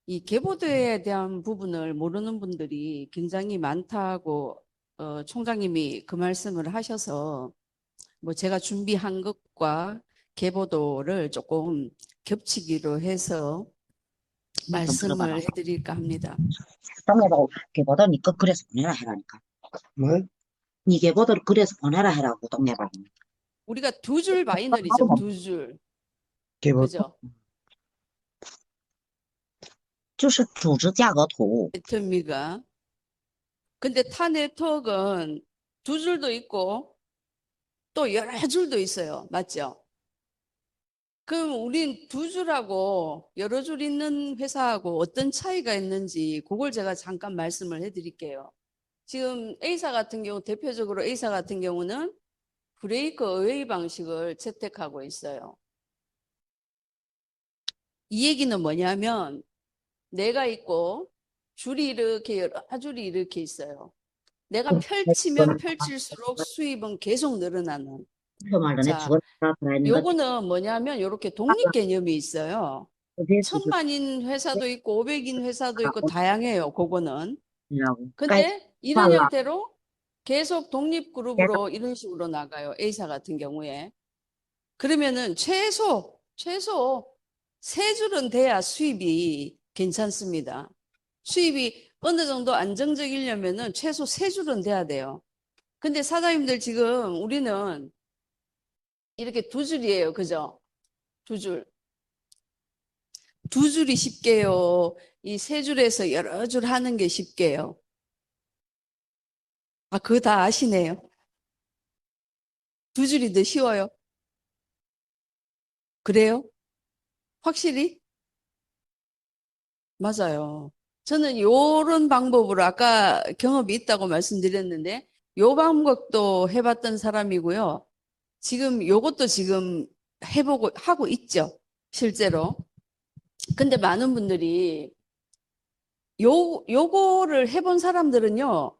이 계보드에 대한 부분을 모르는 분들이 굉장히 많다고 총장님이 그 말씀을 하셔서 뭐 제가 준비한 것과 계보도를 조금 겹치기로 해서 좀 들어봐라. 말씀을 해드릴까 합니다. 동네보고 걔보다 니거 그래서 보내라 해라니까. 뭐? 니 걔보다를 그래서 보내라 해라고 동네보고. 우리가 두 줄 바이너리죠. 두 줄. 걔보다 그죠? 就是组织价格图， 네트워크가. 근데 타 네트워크는 두 줄도 있고 또 여러 줄도 있어요. 맞죠? 그럼 우린 두 줄하고 여러 줄 있는 회사하고 어떤 차이가 있는지 그걸 제가 잠깐 말씀을 해드릴게요. 지금 A사 같은 경우, 대표적으로 A사 같은 경우는 브레이크 어웨이 방식을 채택하고 있어요. 이 얘기는 뭐냐면 내가 있고 줄이 이렇게 여러 줄이 이렇게 있어요. 내가 펼치면 펼칠수록 수입은 계속 늘어나는. 그 말은 내 자, 주거 들어있는 것 요거는 뭐냐면 이렇게 독립 개념이 있어요. 천만인 회사도 있고 500인 회사도 있고 다양해요. 그거는. 이라고. 근데 이런 형태로 계속 독립 그룹으로 이런 식으로 나가요. A사 같은 경우에. 그러면은 최소 세 줄은 돼야 수입이 괜찮습니다. 수입이 어느 정도 안정적이려면은 최소 세 줄은 돼야 돼요. 근데 사장님들 지금 우리는 이렇게 두 줄이에요. 그죠? 두 줄. 두 줄이 쉽게요. 이 세 줄에서 여러 줄 하는 게 쉽게요. 아, 그거 다 아시네요. 두 줄이 더 쉬워요. 그래요? 확실히? 맞아요. 저는 요런 방법으로 아까 경험이 있다고 말씀드렸는데 요 방법도 해봤던 사람이고요. 지금 요것도 지금 해보고 하고 있죠. 실제로. 근데 많은 분들이 요거를 해본 사람들은요.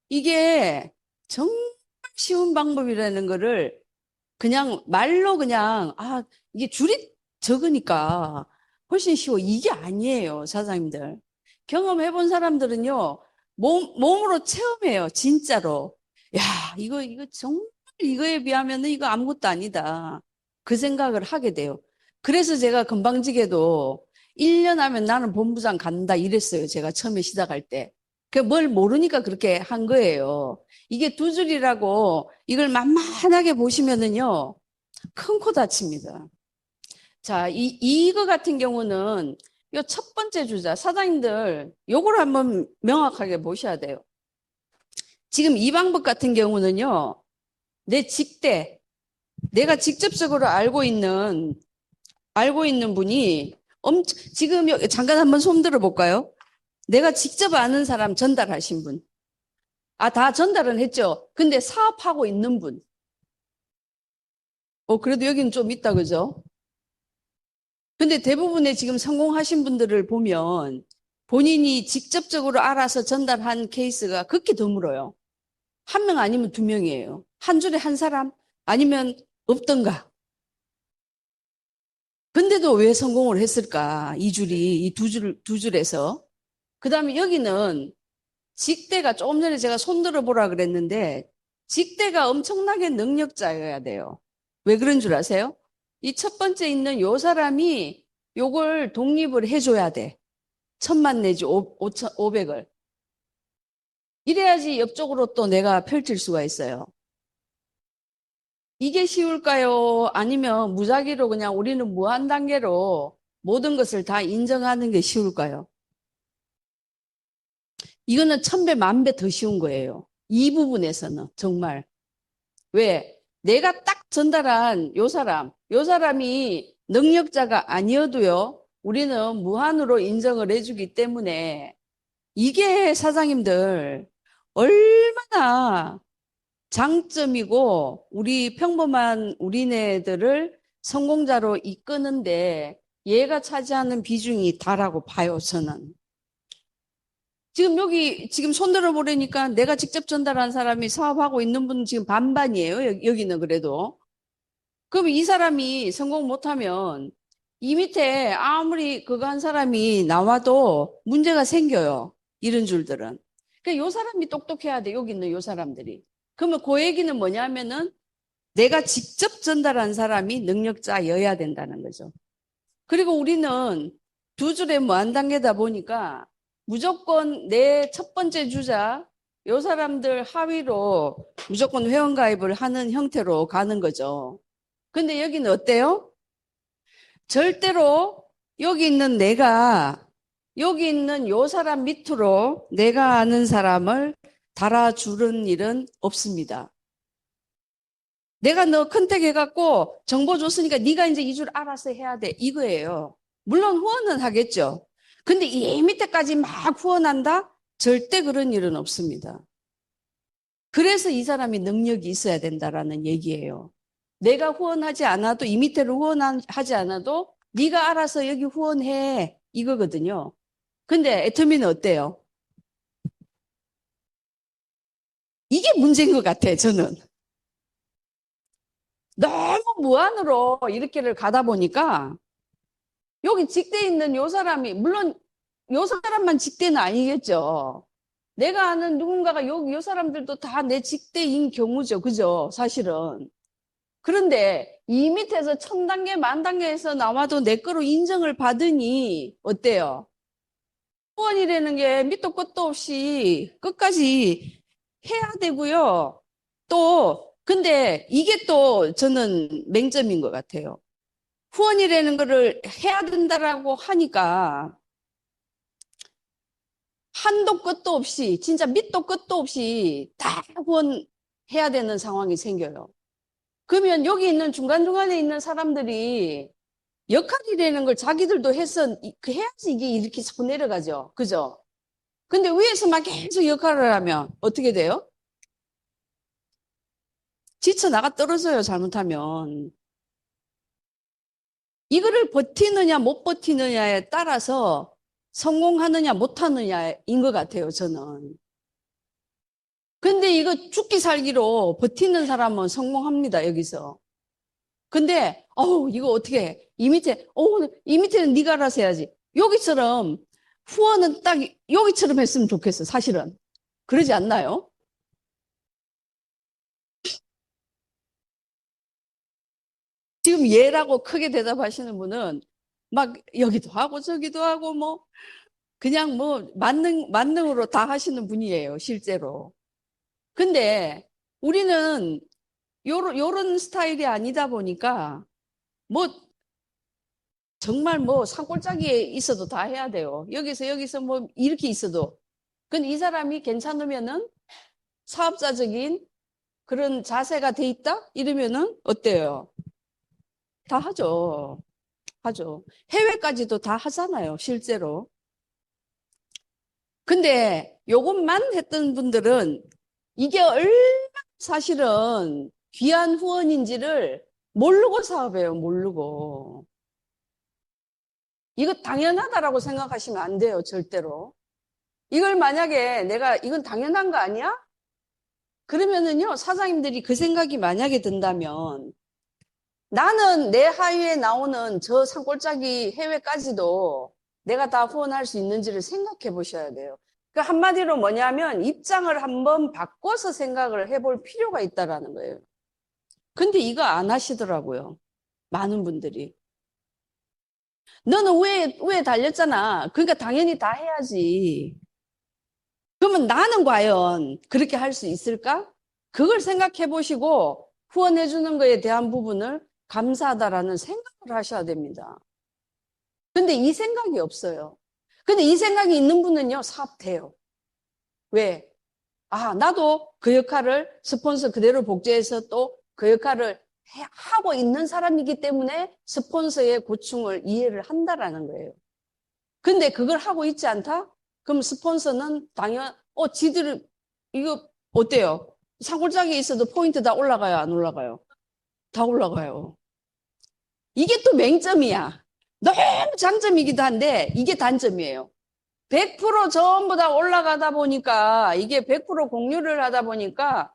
이게 정말 쉬운 방법이라는 거를 그냥 말로 그냥 이게 줄이 적으니까 훨씬 쉬워. 이게 아니에요, 사장님들. 경험해본 사람들은요, 몸으로 체험해요, 진짜로. 야, 이거 정말 이거에 비하면은 이거 아무것도 아니다. 그 생각을 하게 돼요. 그래서 제가 건방지게도 1년 하면 나는 본부장 간다 이랬어요. 제가 처음에 시작할 때. 그 뭘 모르니까 그렇게 한 거예요. 이게 두 줄이라고 이걸 만만하게 보시면은요, 큰 코 다칩니다. 자, 이거 같은 경우는 요 첫 번째 주자, 사장님들, 요걸 한번 명확하게 보셔야 돼요. 지금 이 방법 같은 경우는요, 내 직대, 내가 직접적으로 알고 있는 분이 지금 잠깐 한번 손 들어볼까요? 내가 직접 아는 사람 전달하신 분. 다 전달은 했죠. 근데 사업하고 있는 분. 그래도 여기는 좀 있다, 그죠? 근데 대부분의 지금 성공하신 분들을 보면 본인이 직접적으로 알아서 전달한 케이스가 극히 드물어요. 한 명 아니면 두 명이에요. 한 줄에 한 사람 아니면 없던가. 근데도 왜 성공을 했을까? 이 두 줄에서. 그 다음에 여기는 직대가 조금 전에 제가 손들어 보라 그랬는데 직대가 엄청나게 능력자여야 돼요. 왜 그런 줄 아세요? 이 첫 번째 있는 요 사람이 요걸 독립을 해줘야 돼. 1,000만 내지 500을. 이래야지 옆쪽으로 또 내가 펼칠 수가 있어요. 이게 쉬울까요? 아니면 무작위로 그냥 우리는 무한 단계로 모든 것을 다 인정하는 게 쉬울까요? 이거는 1,000배, 10,000배 더 쉬운 거예요. 이 부분에서는 정말. 왜? 내가 딱 전달한 요 사람이 능력자가 아니어도요, 우리는 무한으로 인정을 해주기 때문에 이게 사장님들 얼마나 장점이고 우리 평범한 우리네들을 성공자로 이끄는데 얘가 차지하는 비중이 다라고 봐요, 저는. 지금 손 들어보려니까 내가 직접 전달한 사람이 사업하고 있는 분은 지금 반반이에요. 여기는 그래도. 그럼 이 사람이 성공 못하면 이 밑에 아무리 그거 한 사람이 나와도 문제가 생겨요. 이런 줄들은. 그러니까 요 사람이 똑똑해야 돼. 여기 있는 요 사람들이. 그러면 그 얘기는 뭐냐면은 내가 직접 전달한 사람이 능력자여야 된다는 거죠. 그리고 우리는 두 줄의 무한 단계다 보니까 무조건 내 첫 번째 주자, 요 사람들 하위로 무조건 회원가입을 하는 형태로 가는 거죠. 근데 여기는 어때요? 절대로 여기 있는 내가, 여기 있는 요 사람 밑으로 내가 아는 사람을 달아주는 일은 없습니다. 내가 너 컨택해갖고 정보 줬으니까 네가 이제 이 줄 알아서 해야 돼. 이거예요. 물론 후원은 하겠죠. 근데 이 밑에까지 막 후원한다? 절대 그런 일은 없습니다. 그래서 이 사람이 능력이 있어야 된다라는 얘기예요. 내가 후원하지 않아도 이 밑에를 후원하지 않아도 네가 알아서 여기 후원해 이거거든요. 근데 애터미는 어때요? 이게 문제인 것 같아 저는. 너무 무한으로 이렇게를 가다 보니까 여기 직대에 있는 요 사람이 물론 요 사람만 직대는 아니겠죠. 내가 아는 누군가가 요 사람들도 다 내 직대인 경우죠. 그죠? 사실은. 그런데 이 밑에서 1000단계, 10,000단계에서 나와도 내 거로 인정을 받으니 어때요? 후원이라는 게 밑도 끝도 없이 끝까지 해야 되고요. 또 근데 이게 또 저는 맹점인 것 같아요. 후원이라는 거를 해야 된다라고 하니까 한도 끝도 없이 진짜 밑도 끝도 없이 다 후원해야 되는 상황이 생겨요. 그러면 여기 있는 중간중간에 있는 사람들이 역할이라는 걸 자기들도 해서 해야지 이게 이렇게 자꾸 내려가죠. 그죠? 근데 위에서만 계속 역할을 하면 어떻게 돼요? 지쳐 나가 떨어져요, 잘못하면. 이거를 버티느냐 못 버티느냐에 따라서 성공하느냐 못하느냐인 것 같아요, 저는. 근데 이거 죽기 살기로 버티는 사람은 성공합니다, 여기서. 근데 이거 어떻게 해? 이 밑에는 네가 알아서 해야지. 여기처럼 후원은 딱 여기처럼 했으면 좋겠어, 사실은. 그러지 않나요? 지금 얘라고 크게 대답하시는 분은 막 여기도 하고 저기도 하고 뭐 그냥 뭐 만능으로 다 하시는 분이에요, 실제로. 근데 우리는 요런 스타일이 아니다 보니까 뭐 정말 뭐 산골짜기에 있어도 다 해야 돼요. 여기서 뭐 이렇게 있어도. 근데 이 사람이 괜찮으면은 사업자적인 그런 자세가 돼 있다? 이러면은 어때요? 다 하죠. 하죠. 해외까지도 다 하잖아요, 실제로. 근데 요것만 했던 분들은 이게 얼마나 사실은 귀한 후원인지를 모르고 사업해요, 모르고. 이거 당연하다라고 생각하시면 안 돼요, 절대로. 이걸 만약에 내가 이건 당연한 거 아니야? 그러면은요, 사장님들이 그 생각이 만약에 든다면 나는 내 하위에 나오는 저 산골짜기 해외까지도 내가 다 후원할 수 있는지를 생각해 보셔야 돼요. 그 한마디로 뭐냐면 입장을 한번 바꿔서 생각을 해볼 필요가 있다라는 거예요. 근데 이거 안 하시더라고요. 많은 분들이. 너는 왜 달렸잖아. 그러니까 당연히 다 해야지. 그러면 나는 과연 그렇게 할 수 있을까? 그걸 생각해 보시고 후원해 주는 거에 대한 부분을 감사하다라는 생각을 하셔야 됩니다. 근데 이 생각이 없어요. 근데 이 생각이 있는 분은요, 사업 돼요. 왜? 나도 그 역할을 스폰서 그대로 복제해서 또 그 역할을 하고 있는 사람이기 때문에 스폰서의 고충을 이해를 한다라는 거예요. 근데 그걸 하고 있지 않다? 그럼 스폰서는 지들, 이거 어때요? 산골짜기에 있어도 포인트 다 올라가요, 안 올라가요? 다 올라가요. 이게 또 맹점이야. 너무 장점이기도 한데, 이게 단점이에요. 100% 전부 다 올라가다 보니까, 이게 100% 공유를 하다 보니까,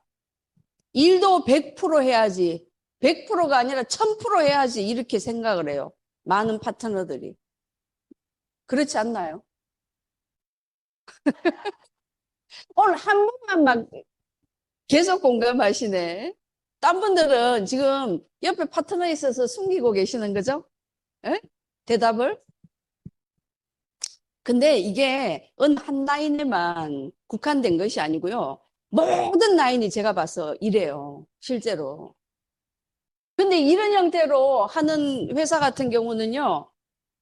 일도 100% 해야지. 100%가 아니라 1000% 해야지. 이렇게 생각을 해요. 많은 파트너들이. 그렇지 않나요? 오늘 한 분만 막 계속 공감하시네. 딴 분들은 지금 옆에 파트너 있어서 숨기고 계시는 거죠? 예? 대답을? 근데 이게 어느 한 라인에만 국한된 것이 아니고요. 모든 라인이 제가 봐서 이래요. 실제로. 근데 이런 형태로 하는 회사 같은 경우는요.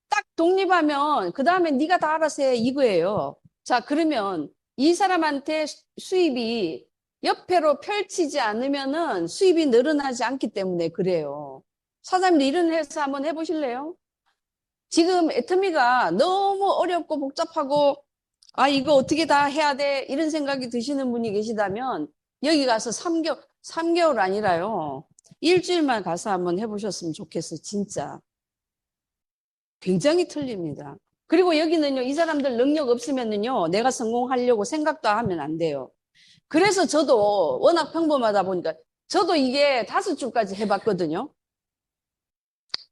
딱 독립하면 그 다음에 네가 다 알아서 해 이거예요. 자, 그러면 이 사람한테 수입이 옆으로 펼치지 않으면은 수입이 늘어나지 않기 때문에 그래요. 사장님도 이런 회사 한번 해보실래요? 지금 애터미가 너무 어렵고 복잡하고 아, 이거 어떻게 다 해야 돼? 이런 생각이 드시는 분이 계시다면 여기 가서 3개월 아니라요. 일주일만 가서 한번 해보셨으면 좋겠어요. 진짜. 굉장히 틀립니다. 그리고 여기는요, 이 사람들 능력 없으면은요, 내가 성공하려고 생각도 하면 안 돼요. 그래서 저도 워낙 평범하다 보니까 저도 이게 5줄까지 해봤거든요.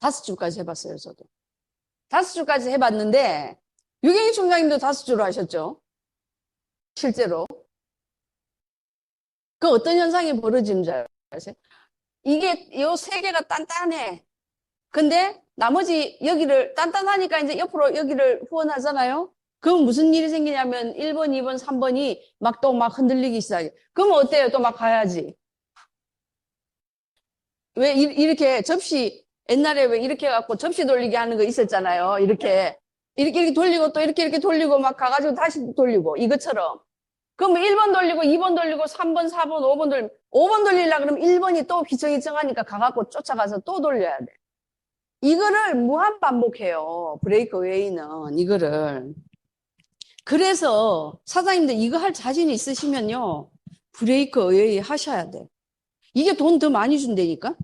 5줄까지 해봤어요, 저도. 5줄까지 해봤는데, 유경희 총장님도 5줄로 하셨죠? 실제로. 그 어떤 현상이 벌어지는 줄 아세요? 이게 요 3개가 단단해. 근데 나머지 여기를 단단하니까 이제 옆으로 여기를 후원하잖아요. 그럼 무슨 일이 생기냐면 1번, 2번, 3번이 막 또 막 흔들리기 시작해. 그럼 어때요? 또 막 가야지. 왜 이렇게 접시 옛날에 왜 이렇게 해갖고 접시 돌리기 하는 거 있었잖아요. 이렇게 돌리고 또 이렇게 돌리고 막 가가지고 다시 돌리고 이것처럼. 그럼 1번 돌리고 2번 돌리고 3번, 4번, 5번 돌리고 5번 돌리려고 그러면 1번이 또 휘청휘청하니까 가갖고 쫓아가서 또 돌려야 돼. 이거를 무한 반복해요. 브레이크 웨이는 이거를. 그래서 사장님들 이거 할 자신이 있으시면요. 브레이크 웨이 하셔야 돼. 이게 돈 더 많이 준다니까?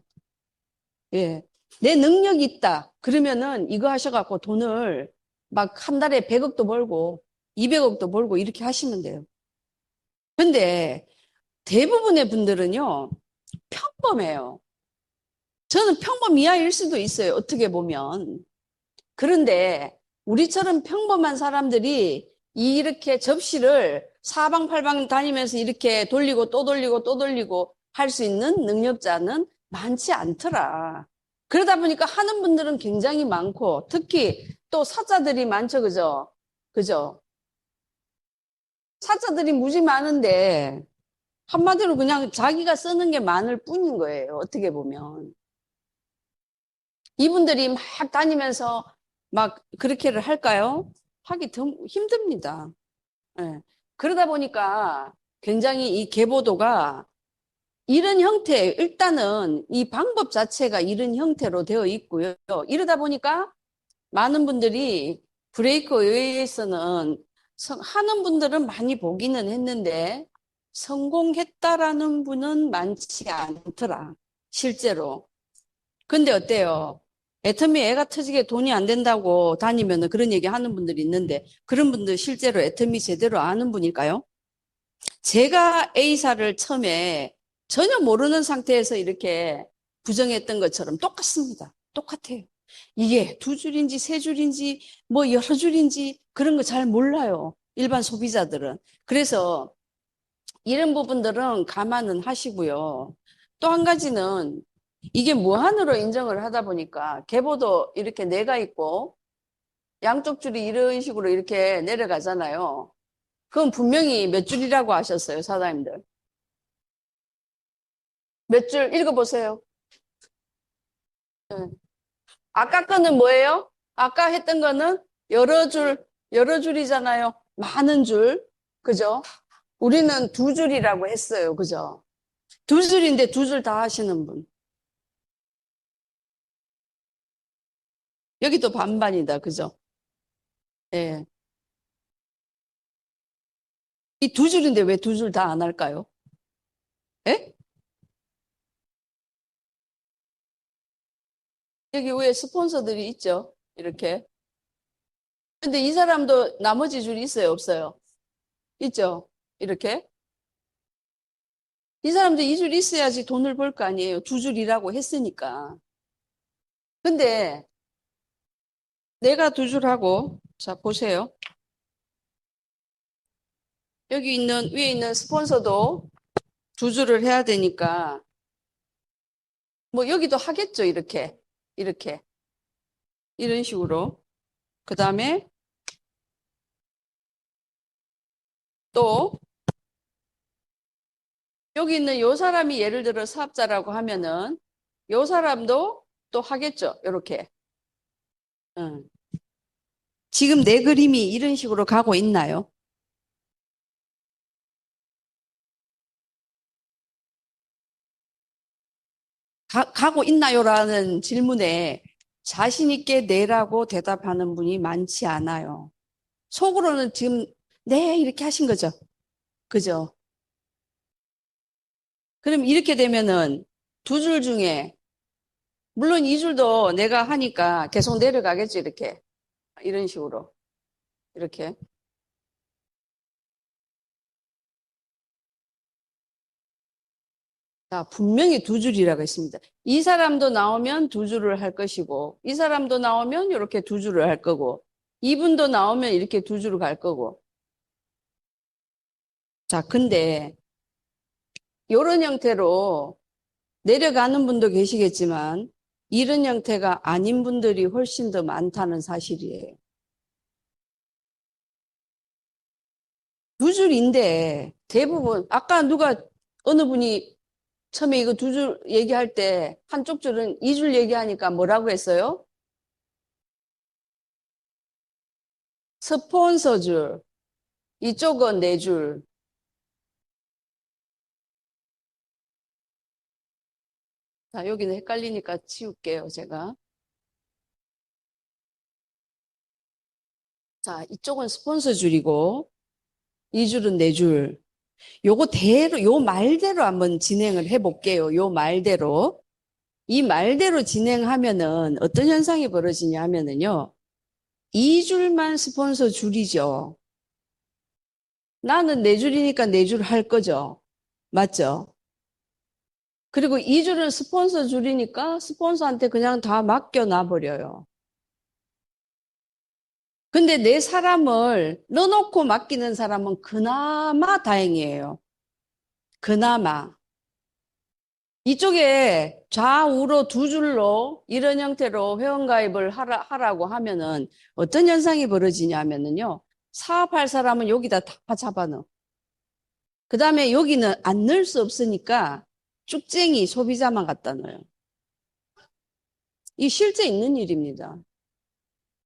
예. 내 능력이 있다. 그러면은 이거 하셔갖고 돈을 막 한 달에 100억도 벌고 200억도 벌고 이렇게 하시면 돼요. 근데 대부분의 분들은요. 평범해요. 저는 평범 이하일 수도 있어요. 어떻게 보면. 그런데 우리처럼 평범한 사람들이 이렇게 접시를 사방팔방 다니면서 이렇게 돌리고 또 돌리고 또 돌리고 할 수 있는 능력자는 많지 않더라. 그러다 보니까 하는 분들은 굉장히 많고 특히 또 사자들이 많죠. 그죠? 그죠? 사자들이 무지 많은데 한마디로 그냥 자기가 쓰는 게 많을 뿐인 거예요. 어떻게 보면. 이분들이 막 다니면서 막 그렇게를 할까요? 하기 더 힘듭니다. 예. 그러다 보니까 굉장히 이 계보도가 이런 형태, 일단은 이 방법 자체가 이런 형태로 되어 있고요. 이러다 보니까 많은 분들이 브레이크 의회에서는 하는 분들은 많이 보기는 했는데 성공했다라는 분은 많지 않더라. 실제로. 근데 어때요? 애터미 애가 터지게 돈이 안 된다고 다니면 그런 얘기 하는 분들이 있는데 그런 분들 실제로 애터미 제대로 아는 분일까요? 제가 A사를 처음에 전혀 모르는 상태에서 이렇게 부정했던 것처럼 똑같습니다. 똑같아요. 이게 2줄인지 3줄인지 뭐 여러 줄인지 그런 거 잘 몰라요. 일반 소비자들은. 그래서 이런 부분들은 감안은 하시고요. 또 한 가지는 이게 무한으로 인정을 하다 보니까 계보도 이렇게 내가 있고 양쪽 줄이 이런 식으로 이렇게 내려가잖아요. 그건 분명히 몇 줄이라고 하셨어요, 사장님들. 몇 줄 읽어보세요. 네. 아까 거는 뭐예요? 아까 했던 거는 여러 줄이잖아요. 많은 줄. 그죠? 우리는 2줄이라고 했어요. 그죠? 2줄인데 2줄 다 하시는 분. 여기도 반반이다. 그죠? 예. 이 2줄인데 왜 2줄 다 안 할까요? 예? 여기 위에 스폰서들이 있죠. 이렇게. 근데 이 사람도 나머지 줄이 있어요, 없어요? 있죠. 이렇게. 이 사람도 이 줄 있어야지 돈을 벌 거 아니에요. 2줄이라고 했으니까. 근데 내가 두 줄 하고, 자, 보세요. 여기 있는, 위에 있는 스폰서도 두 줄을 해야 되니까, 뭐, 여기도 하겠죠, 이렇게. 이렇게. 이런 식으로. 그 다음에 또, 여기 있는 요 사람이 예를 들어 사업자라고 하면은, 요 사람도 또 하겠죠, 이렇게. 응. 지금 내 그림이 이런 식으로 가고 있나요? 가고 있나요라는 질문에 자신 있게 네라고 대답하는 분이 많지 않아요. 속으로는 지금 네 이렇게 하신 거죠. 그죠? 그럼 이렇게 되면은 두 줄 중에 물론 이 줄도 내가 하니까 계속 내려가겠죠. 이렇게 이런 식으로 이렇게. 자, 분명히 두 줄이라고 했습니다. 이 사람도 나오면 두 줄을 할 것이고 이 사람도 나오면 이렇게 두 줄을 할 거고 이분도 나오면 이렇게 두 줄을 갈 거고. 자, 근데 이런 형태로 내려가는 분도 계시겠지만 이런 형태가 아닌 분들이 훨씬 더 많다는 사실이에요. 두 줄인데 대부분 아까 누가 어느 분이 처음에 이거 두 줄 얘기할 때 한쪽 줄은 이 줄 얘기하니까 뭐라고 했어요? 스폰서 줄, 이쪽은 네 줄. 자, 여기는 헷갈리니까 치울게요, 제가. 자, 이쪽은 스폰서 줄이고 이 줄은 네 줄. 요 말대로 한번 진행을 해볼게요. 요 말대로. 이 말대로 진행하면은 어떤 현상이 벌어지냐 하면은요. 이 줄만 스폰서 줄이죠. 나는 네 줄이니까 네 줄 할 거죠. 맞죠? 그리고 이 줄은 스폰서 줄이니까 스폰서한테 그냥 다 맡겨놔 버려요. 근데 내 사람을 넣어놓고 맡기는 사람은 그나마 다행이에요. 그나마. 이쪽에 좌우로 두 줄로 이런 형태로 회원가입을 하라고 하면은 어떤 현상이 벌어지냐면은요. 사업할 사람은 여기다 다 잡아넣어. 그 다음에 여기는 안 넣을 수 없으니까 쭉쟁이 소비자만 갖다 넣어요. 이 실제 있는 일입니다.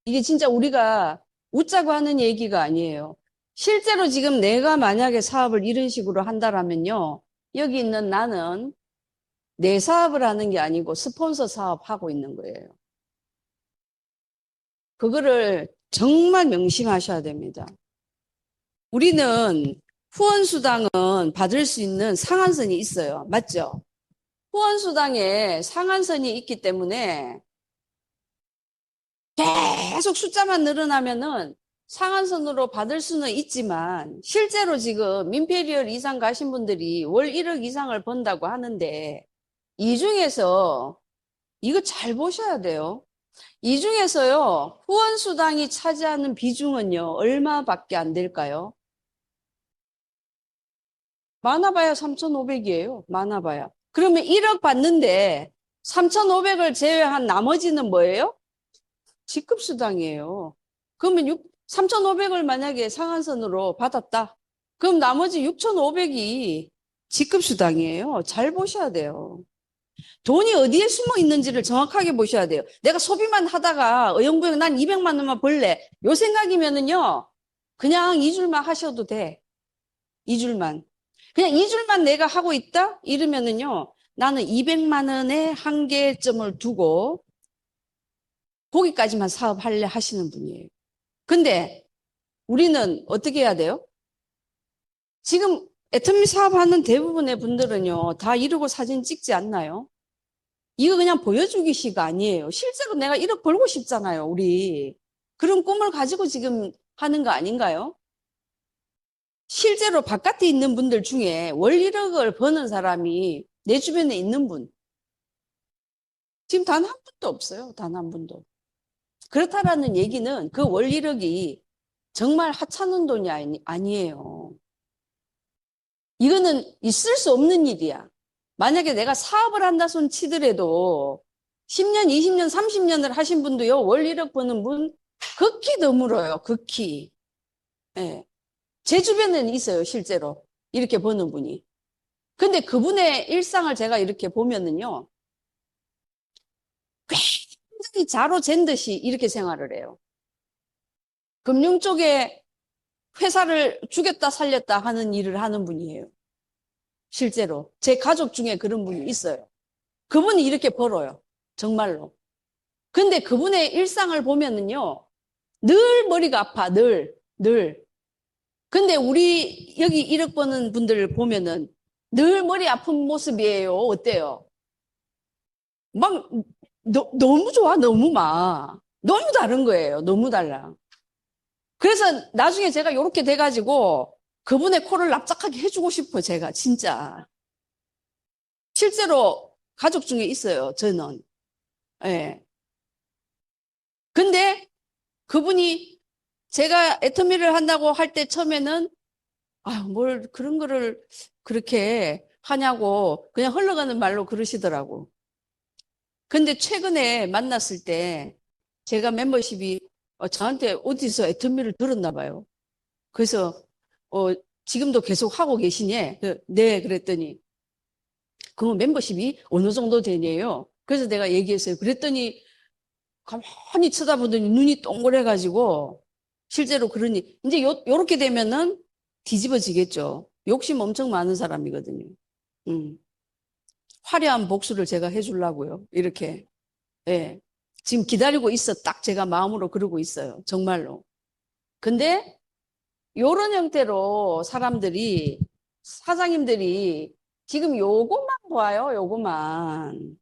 이게 진짜 우리가 웃자고 하는 얘기가 아니에요. 실제로 지금 내가 만약에 사업을 이런 식으로 한다라면요. 여기 있는 나는 내 사업을 하는 게 아니고 스폰서 사업 하고 있는 거예요. 그거를 정말 명심하셔야 됩니다. 우리는 후원수당은 받을 수 있는 상한선이 있어요. 맞죠? 후원수당에 상한선이 있기 때문에 계속 숫자만 늘어나면은 상한선으로 받을 수는 있지만 실제로 지금 민페리얼 이상 가신 분들이 월 1억 이상을 번다고 하는데 이 중에서 이거 잘 보셔야 돼요. 이 중에서요, 후원수당이 차지하는 비중은요, 얼마밖에 안 될까요? 많아봐야 3,500이에요. 많아봐야. 그러면 1억 받는데 3,500을 제외한 나머지는 뭐예요? 직급수당이에요. 그러면 3,500을 만약에 상한선으로 받았다. 그럼 나머지 6,500이 직급수당이에요. 잘 보셔야 돼요. 돈이 어디에 숨어 있는지를 정확하게 보셔야 돼요. 내가 소비만 하다가 어영부영 난 200만 원만 벌래. 요 생각이면은요. 그냥 이 줄만 하셔도 돼. 이 줄만. 그냥 이 줄만 내가 하고 있다? 이러면은요. 나는 200만 원의 한계점을 두고 거기까지만 사업할래 하시는 분이에요. 근데 우리는 어떻게 해야 돼요? 지금 애터미 사업하는 대부분의 분들은요. 다 이러고 사진 찍지 않나요? 이거 그냥 보여주기식 아니에요. 실제로 내가 1억 벌고 싶잖아요, 우리. 그런 꿈을 가지고 지금 하는 거 아닌가요? 실제로 바깥에 있는 분들 중에 월 1억을 버는 사람이 내 주변에 있는 분. 지금 단 한 분도 없어요. 단 한 분도. 그렇다라는 얘기는 그 월 1억이 정말 하찮은 돈이 아니에요. 이거는 있을 수 없는 일이야. 만약에 내가 사업을 한다 손 치더라도 10년, 20년, 30년을 하신 분도요, 월 1억 버는 분 극히 드물어요. 극히. 예. 제 주변에는 있어요, 실제로. 이렇게 버는 분이. 근데 그분의 일상을 제가 이렇게 보면은요, 굉장히 자로 잰 듯이 이렇게 생활을 해요. 금융 쪽에 회사를 죽였다 살렸다 하는 일을 하는 분이에요. 실제로. 제 가족 중에 그런 분이 있어요. 그분이 이렇게 벌어요. 정말로. 근데 그분의 일상을 보면은요, 늘 머리가 아파, 늘. 근데 우리 여기 1억 버는 분들 보면은 늘 머리 아픈 모습이에요. 어때요? 막, 너무 좋아, 너무 막. 너무 다른 거예요. 너무 달라. 그래서 나중에 제가 이렇게 돼가지고 그분의 코를 납작하게 해주고 싶어요, 제가. 진짜. 실제로 가족 중에 있어요, 저는. 예. 근데 그분이 제가 애터미를 한다고 할 때 처음에는 뭘 그런 거를 그렇게 하냐고 그냥 흘러가는 말로 그러시더라고. 근데 최근에 만났을 때 제가 멤버십이 저한테 어디서 애터미를 들었나 봐요. 그래서 어, 지금도 계속 하고 계시니? 네, 그랬더니 그 멤버십이 어느 정도 되냐요? 그래서 내가 얘기했어요. 그랬더니 가만히 쳐다보더니 눈이 동그래가지고 실제로 그러니 이제 요렇게 되면은 뒤집어지겠죠. 욕심 엄청 많은 사람이거든요. 음. 화려한 복수를 제가 해주려고요. 이렇게. 예. 지금 기다리고 있어. 딱 제가 마음으로 그러고 있어요. 정말로. 근데 요런 형태로 사람들이 사장님들이 지금 요것만 봐요. 요것만.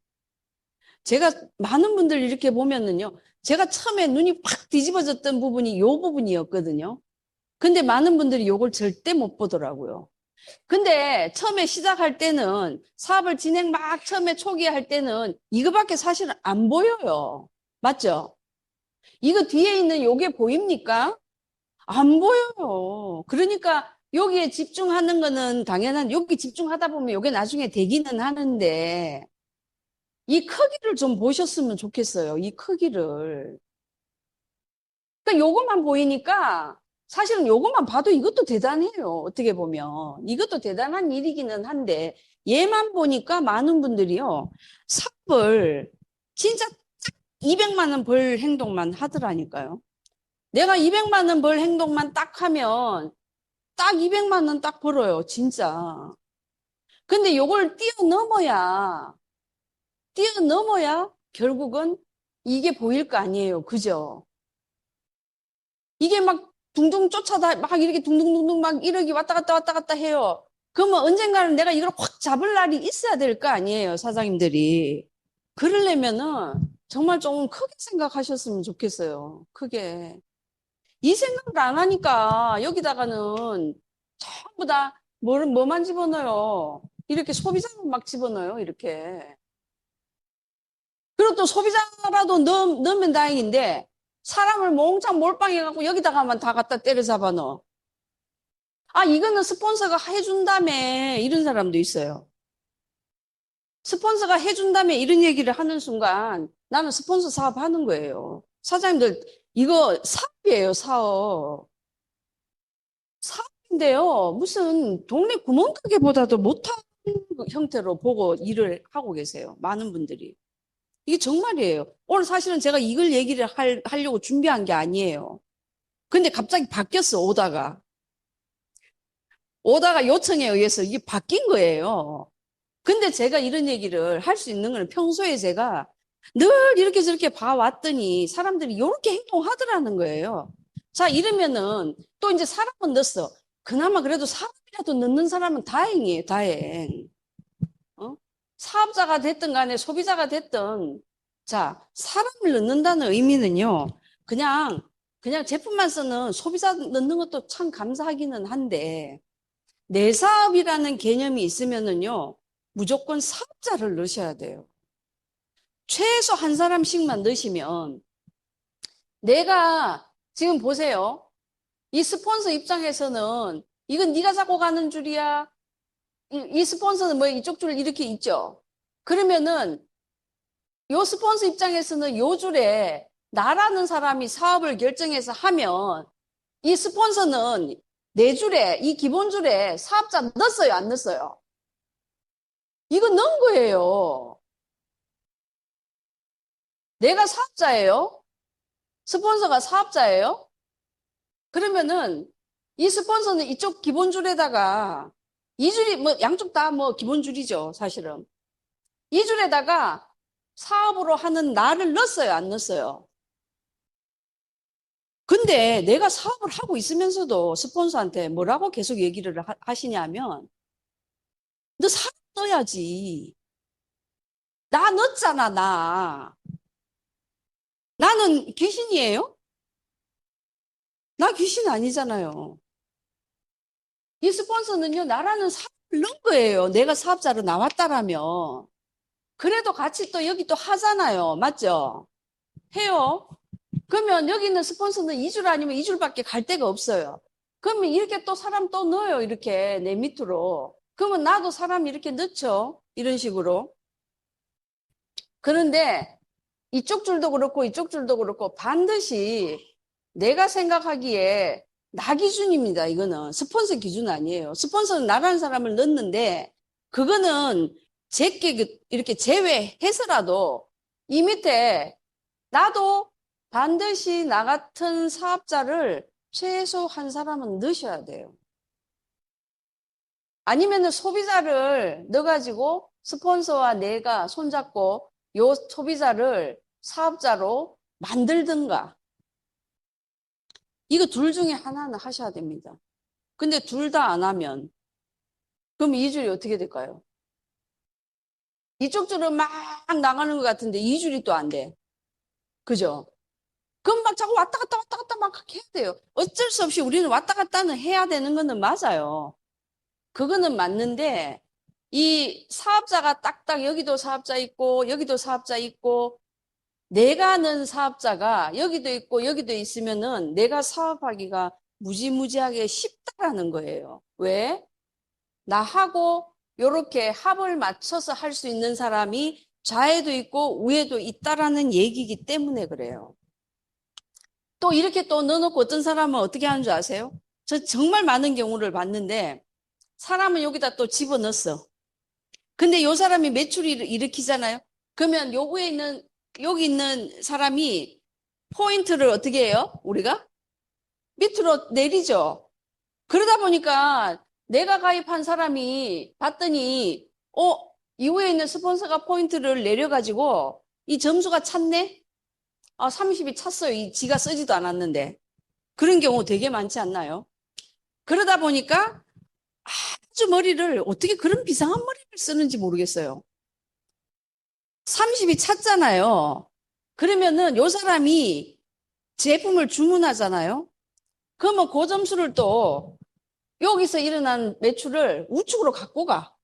제가 많은 분들 이렇게 보면은요. 제가 처음에 눈이 확 뒤집어졌던 부분이 요 부분이었거든요. 근데 많은 분들이 요걸 절대 못 보더라고요. 근데 처음에 시작할 때는 사업을 진행 막 처음에 초기에 할 때는 이거밖에 사실은 안 보여요. 맞죠? 이거 뒤에 있는 요게 보입니까? 안 보여요. 그러니까 여기에 집중하는 거는 당연한 여기 집중하다 보면 요게 나중에 되기는 하는데 이 크기를 좀 보셨으면 좋겠어요. 이 크기를. 그러니까 요것만 보이니까 사실은 요것만 봐도 이것도 대단해요. 어떻게 보면. 이것도 대단한 일이기는 한데 얘만 보니까 많은 분들이요. 삽을 진짜 딱 200만 원 벌 행동만 하더라니까요. 내가 200만 원 벌 행동만 딱 하면 딱 200만 원 딱 벌어요. 진짜. 근데 요걸 뛰어넘어야 결국은 이게 보일 거 아니에요. 그죠? 이게 막 둥둥 쫓아다, 막 이렇게 둥둥둥둥 막 1억이 왔다 갔다 해요. 그러면 언젠가는 내가 이걸 확 잡을 날이 있어야 될 거 아니에요, 사장님들이. 그러려면은 정말 좀 크게 생각하셨으면 좋겠어요. 크게. 이 생각을 안 하니까 여기다가는 전부 다 뭐만 집어넣어요. 이렇게 소비자만 막 집어넣어요, 이렇게. 그리고 또 소비자라도 넣으면 다행인데 사람을 몽창 몰빵해갖고 여기다가만 다 갖다 때려 잡아 넣어. 이거는 스폰서가 해준다며 이런 사람도 있어요. 스폰서가 해준다며 이런 얘기를 하는 순간 나는 스폰서 사업 하는 거예요. 사장님들 이거 사업이에요, 사업. 사업인데요. 무슨 동네 구멍가게보다도 못한 형태로 보고 일을 하고 계세요. 많은 분들이. 이게 정말이에요. 오늘 사실은 제가 이걸 얘기를 하려고 준비한 게 아니에요. 근데 갑자기 바뀌었어, 오다가 요청에 의해서 이게 바뀐 거예요. 근데 제가 이런 얘기를 할 수 있는 건 평소에 제가 늘 이렇게 저렇게 봐왔더니 사람들이 이렇게 행동하더라는 거예요. 자, 이러면은 또 이제 사람은 넣었어. 그나마 그래도 사람이라도 넣는 사람은 다행이에요, 다행. 어? 사업자가 됐든 간에 소비자가 됐든 자, 사람을 넣는다는 의미는요. 그냥 제품만 쓰는 소비자 넣는 것도 참 감사하기는 한데 내 사업이라는 개념이 있으면은요. 무조건 사업자를 넣으셔야 돼요. 최소 한 사람씩만 넣으시면 내가 지금 보세요. 이 스폰서 입장에서는 이건 네가 잡고 가는 줄이야. 이 스폰서는 뭐 이쪽 줄 이렇게 있죠. 그러면은 요 스폰서 입장에서는 요 줄에 나라는 사람이 사업을 결정해서 하면 이 스폰서는 네 줄에 이 기본 줄에 사업자 넣었어요, 안 넣었어요? 이거 넣은 거예요. 내가 사업자예요? 스폰서가 사업자예요? 그러면은 이 스폰서는 이쪽 기본 줄에다가 이 줄이 뭐 양쪽 다 뭐 기본 줄이죠, 사실은. 이 줄에다가 사업으로 하는 나를 넣었어요, 안 넣었어요? 근데 내가 사업을 하고 있으면서도 스폰서한테 뭐라고 계속 얘기를 하시냐면 너 사업 넣어야지. 나 넣었잖아, 나. 나는 귀신이에요? 나 귀신 아니잖아요. 이 스폰서는요, 나라는 사업을 넣은 거예요. 내가 사업자로 나왔다라면. 그래도 같이 또 여기 또 하잖아요. 맞죠? 해요. 그러면 여기 있는 스폰서는 2줄 아니면 2줄밖에 갈 데가 없어요. 그러면 이렇게 또 사람 또 넣어요. 이렇게 내 밑으로. 그러면 나도 사람 이렇게 넣죠. 이런 식으로. 그런데 이쪽 줄도 그렇고 이쪽 줄도 그렇고 반드시 내가 생각하기에 나 기준입니다. 이거는 스폰서 기준 아니에요. 스폰서는 나라는 사람을 넣는데 그거는 제게 이렇게 제외해서라도 이 밑에 나도 반드시 나 같은 사업자를 최소 한 사람은 넣으셔야 돼요. 아니면은 소비자를 넣어가지고 스폰서와 내가 손잡고 요 소비자를 사업자로 만들든가. 이거 둘 중에 하나는 하셔야 됩니다. 근데 둘 다 안 하면 그럼 이 줄이 어떻게 될까요? 이쪽 줄은 막 나가는 것 같은데 이 줄이 또 안 돼. 그죠? 그럼 막 자꾸 왔다 갔다 왔다 갔다 막 해야 돼요. 어쩔 수 없이 우리는 왔다 갔다는 해야 되는 거는 맞아요. 그거는 맞는데 이 사업자가 딱딱 여기도 사업자 있고 여기도 사업자 있고 내가 아는 사업자가 여기도 있고 여기도 있으면은 내가 사업하기가 무지무지하게 쉽다라는 거예요. 왜? 나하고 요렇게 합을 맞춰서 할 수 있는 사람이 좌에도 있고 우에도 있다라는 얘기이기 때문에 그래요. 또 이렇게 또 넣어놓고 어떤 사람은 어떻게 하는 줄 아세요? 저 정말 많은 경우를 봤는데 사람은 여기다 또 집어넣었어. 근데 요 사람이 매출을 일으키잖아요. 그러면 요 위에 있는 여기 있는 사람이 포인트를 어떻게 해요? 우리가 밑으로 내리죠. 그러다 보니까 내가 가입한 사람이 봤더니 이후에 있는 스폰서가 포인트를 내려가지고 이 점수가 찼네? 30이 찼어요. 지가 쓰지도 않았는데. 그런 경우 되게 많지 않나요? 그러다 보니까 아주 머리를 어떻게 그런 비상한 머리를 쓰는지 모르겠어요. 30이 찼잖아요. 그러면은 요 사람이 제품을 주문하잖아요. 그러면 그 점수를 또 여기서 일어난 매출을 우측으로 갖고 가.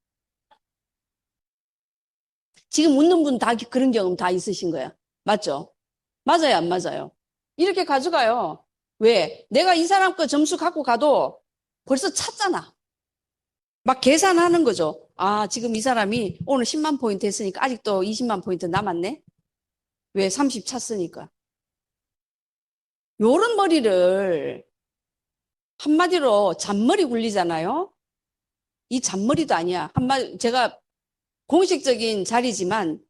지금 웃는 분 다 그런 경험 다 있으신 거야. 맞죠? 맞아요, 안 맞아요? 이렇게 가져가요. 왜? 내가 이 사람 거 점수 갖고 가도 벌써 찼잖아. 막 계산하는 거죠. 지금 이 사람이 오늘 10만 포인트 했으니까 아직도 20만 포인트 남았네? 왜? 30 찼으니까. 요런 머리를 한마디로 잔머리 굴리잖아요. 이 잔머리도 아니야. 제가 공식적인 자리지만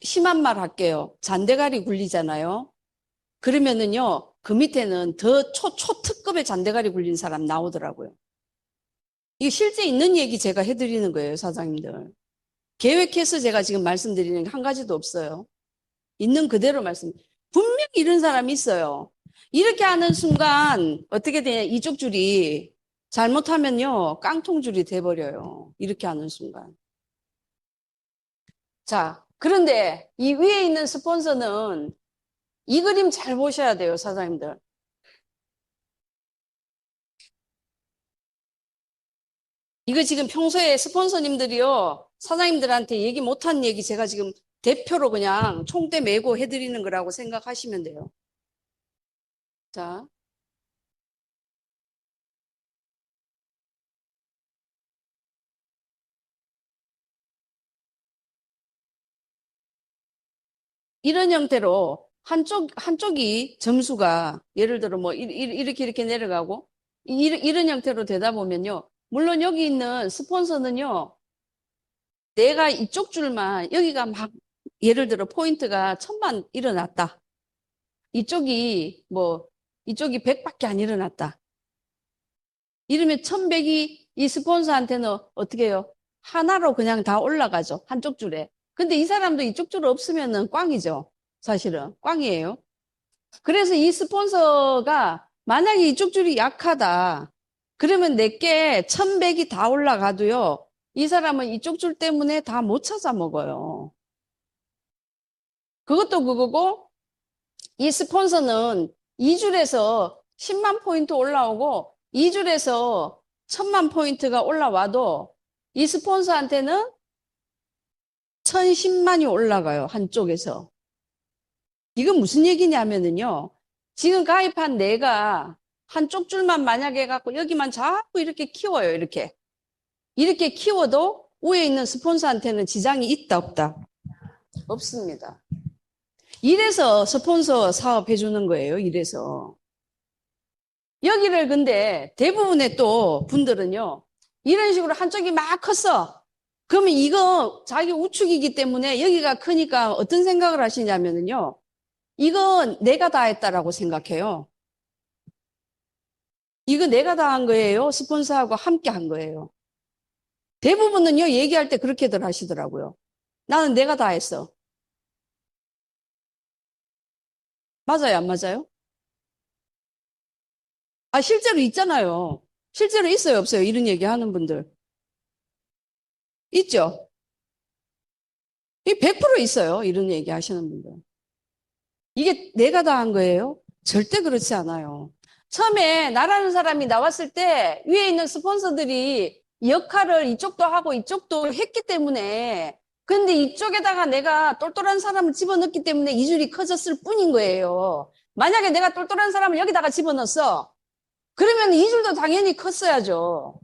심한 말 할게요. 잔대가리 굴리잖아요. 그러면은요, 그 밑에는 더 초특급의 잔대가리 굴린 사람 나오더라고요. 이게 실제 있는 얘기 제가 해드리는 거예요, 사장님들. 계획해서 제가 지금 말씀드리는 게 한 가지도 없어요. 있는 그대로 분명히 이런 사람이 있어요. 이렇게 하는 순간 어떻게 되냐, 이쪽 줄이 잘못하면요, 깡통줄이 돼버려요. 이렇게 하는 순간. 자, 그런데 이 위에 있는 스폰서는 이 그림 잘 보셔야 돼요, 사장님들. 이거 지금 평소에 스폰서님들이요, 사장님들한테 얘기 못한 얘기 제가 지금 대표로 그냥 총대 메고 해드리는 거라고 생각하시면 돼요. 자, 이런 형태로 한쪽이 점수가 예를 들어 뭐 이렇게 내려가고 이런 형태로 되다 보면요. 물론 여기 있는 스폰서는요. 내가 이쪽 줄만 여기가 막 예를 들어 포인트가 1000만 일어났다. 이쪽이 100밖에 안 일어났다. 이러면 1100이 이 스폰서한테는 어떻게 해요? 하나로 그냥 다 올라가죠. 한쪽 줄에. 근데 이 사람도 이쪽 줄 없으면은 꽝이죠. 사실은 꽝이에요. 그래서 이 스폰서가 만약에 이쪽 줄이 약하다. 그러면 내게 1100이 다 올라가도요. 이 사람은 이쪽 줄 때문에 다 못 찾아 먹어요. 그것도 그거고 이 스폰서는 2줄에서 10만 포인트 올라오고 2줄에서 1000만 포인트가 올라와도 이 스폰서한테는 1010만이 올라가요. 한쪽에서. 이건 무슨 얘기냐면요. 지금 가입한 내가 한쪽 줄만 만약에 갖고 여기만 자꾸 이렇게 키워요. 이렇게. 이렇게 키워도 위에 있는 스폰서한테는 지장이 있다 없다? 없습니다. 이래서 스폰서 사업 해주는 거예요. 이래서. 여기를 근데 대부분의 또 분들은요. 이런 식으로 한쪽이 막 컸어. 그러면 이거 자기 우측이기 때문에 여기가 크니까 어떤 생각을 하시냐면요. 이건 내가 다 했다라고 생각해요. 이거 내가 다 한 거예요. 스폰서하고 함께 한 거예요. 대부분은요. 얘기할 때 그렇게들 하시더라고요. 나는 내가 다 했어. 맞아요? 안 맞아요? 아, 실제로 있잖아요. 실제로 있어요? 없어요? 이런 얘기 하는 분들. 있죠? 이 100% 있어요. 이런 얘기 하시는 분들. 이게 내가 다 한 거예요? 절대 그렇지 않아요. 처음에 나라는 사람이 나왔을 때 위에 있는 스폰서들이 역할을 이쪽도 하고 이쪽도 했기 때문에 근데 이쪽에다가 내가 똘똘한 사람을 집어넣기 때문에 이 줄이 커졌을 뿐인 거예요. 만약에 내가 똘똘한 사람을 여기다가 집어넣었어. 그러면 이 줄도 당연히 컸어야죠.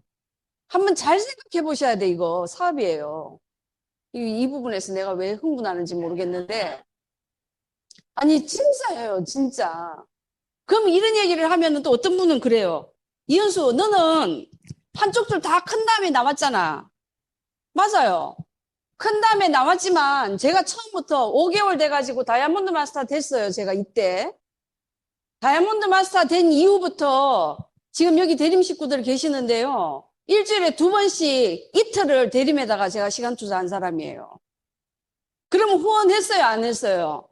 한번 잘 생각해 보셔야 돼, 이거. 사업이에요. 이 부분에서 내가 왜 흥분하는지 모르겠는데. 아니, 진짜예요, 진짜. 그럼 이런 얘기를 하면 또 어떤 분은 그래요. 이현수, 너는 한쪽 줄 다 큰 다음에 나왔잖아. 맞아요. 큰 다음에 나왔지만 제가 처음부터 5개월 돼가지고 다이아몬드 마스터 됐어요. 제가 이때. 다이아몬드 마스터 된 이후부터 지금 여기 대림 식구들 계시는데요. 일주일에 2번씩 이틀을 대림에다가 제가 시간 투자한 사람이에요. 그러면 후원했어요? 안 했어요?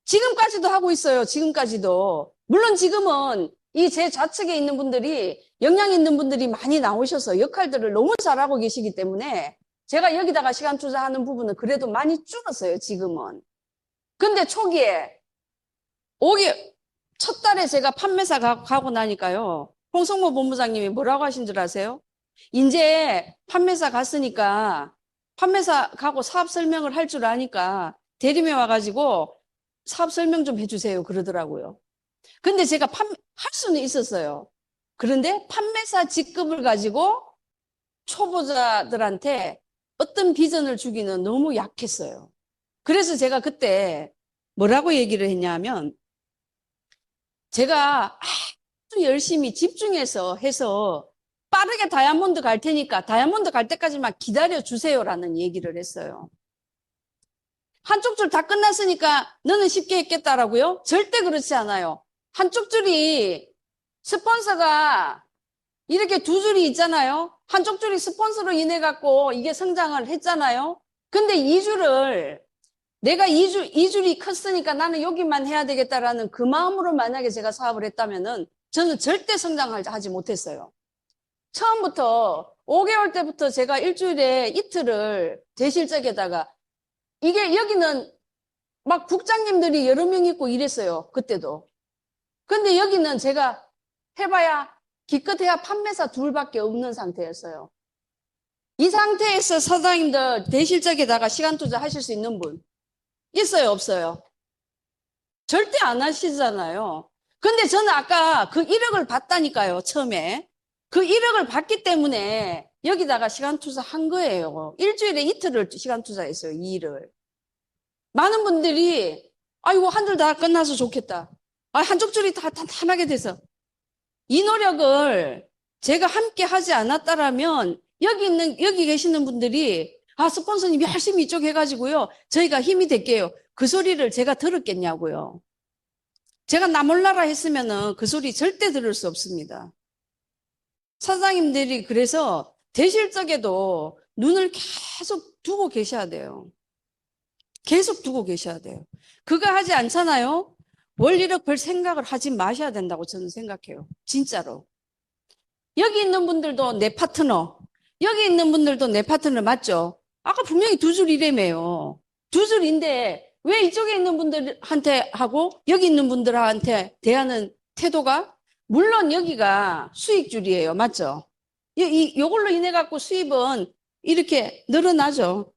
지금까지도 하고 있어요. 지금까지도. 물론 지금은 이 제 좌측에 있는 분들이 역량 있는 분들이 많이 나오셔서 역할들을 너무 잘하고 계시기 때문에 제가 여기다가 시간 투자하는 부분은 그래도 많이 줄었어요. 지금은. 근데 초기에 첫 달에 제가 판매사 가고 나니까요. 홍성모 본부장님이 뭐라고 하신 줄 아세요? 이제 판매사 갔으니까 판매사 가고 사업 설명을 할 줄 아니까 대림에 와가지고 사업 설명 좀 해주세요. 그러더라고요. 근데 제가 할 수는 있었어요. 그런데 판매사 직급을 가지고 초보자들한테 어떤 비전을 주기는 너무 약했어요. 그래서 제가 그때 뭐라고 얘기를 했냐면 제가 아주 열심히 집중해서 해서 빠르게 다이아몬드 갈 테니까 다이아몬드 갈 때까지만 기다려 주세요라는 얘기를 했어요. 한쪽 줄 다 끝났으니까 너는 쉽게 했겠다라고요? 절대 그렇지 않아요. 한쪽 줄이 스폰서가 이렇게 2줄이 있잖아요. 한쪽 줄이 스폰서로 인해 갖고 이게 성장을 했잖아요. 근데 이 줄을 내가 이 줄이 컸으니까 나는 여기만 해야 되겠다라는 그 마음으로 만약에 제가 사업을 했다면은 저는 절대 성장을 하지 못했어요. 처음부터 5개월 때부터 제가 일주일에 이틀을 대실적에다가 이게 여기는 막 국장님들이 여러 명 있고 이랬어요. 그때도. 근데 여기는 제가 해봐야 기껏해야 판매사 2밖에 없는 상태였어요. 이 상태에서 사장님들 대실적에다가 시간 투자하실 수 있는 분 있어요, 없어요? 절대 안 하시잖아요. 근데 저는 아까 그 1억을 받다니까요, 처음에. 그 1억을 받기 때문에 여기다가 시간 투자한 거예요. 일주일에 이틀을 시간 투자했어요, 이 일을. 많은 분들이, 아이고, 한 줄 다 끝나서 좋겠다. 아, 한쪽 줄이 다 탄탄하게 돼서. 이 노력을 제가 함께 하지 않았다라면, 여기 계시는 분들이, 아, 스폰서님 열심히 이쪽 해가지고요, 저희가 힘이 될게요. 그 소리를 제가 들었겠냐고요. 제가 나 몰라라 했으면은 그 소리 절대 들을 수 없습니다. 사장님들이 그래서 되실 적에도 눈을 계속 두고 계셔야 돼요. 계속 두고 계셔야 돼요. 그거 하지 않잖아요? 원리력 별 생각을 하지 마셔야 된다고 저는 생각해요. 진짜로. 여기 있는 분들도 내 파트너, 여기 있는 분들도 내 파트너 맞죠? 아까 분명히 두 줄이래매요. 두 줄인데 왜 이쪽에 있는 분들한테 하고 여기 있는 분들한테 대하는 태도가 물론 여기가 수익줄이에요. 맞죠? 요걸로 인해 갖고 수입은 이렇게 늘어나죠.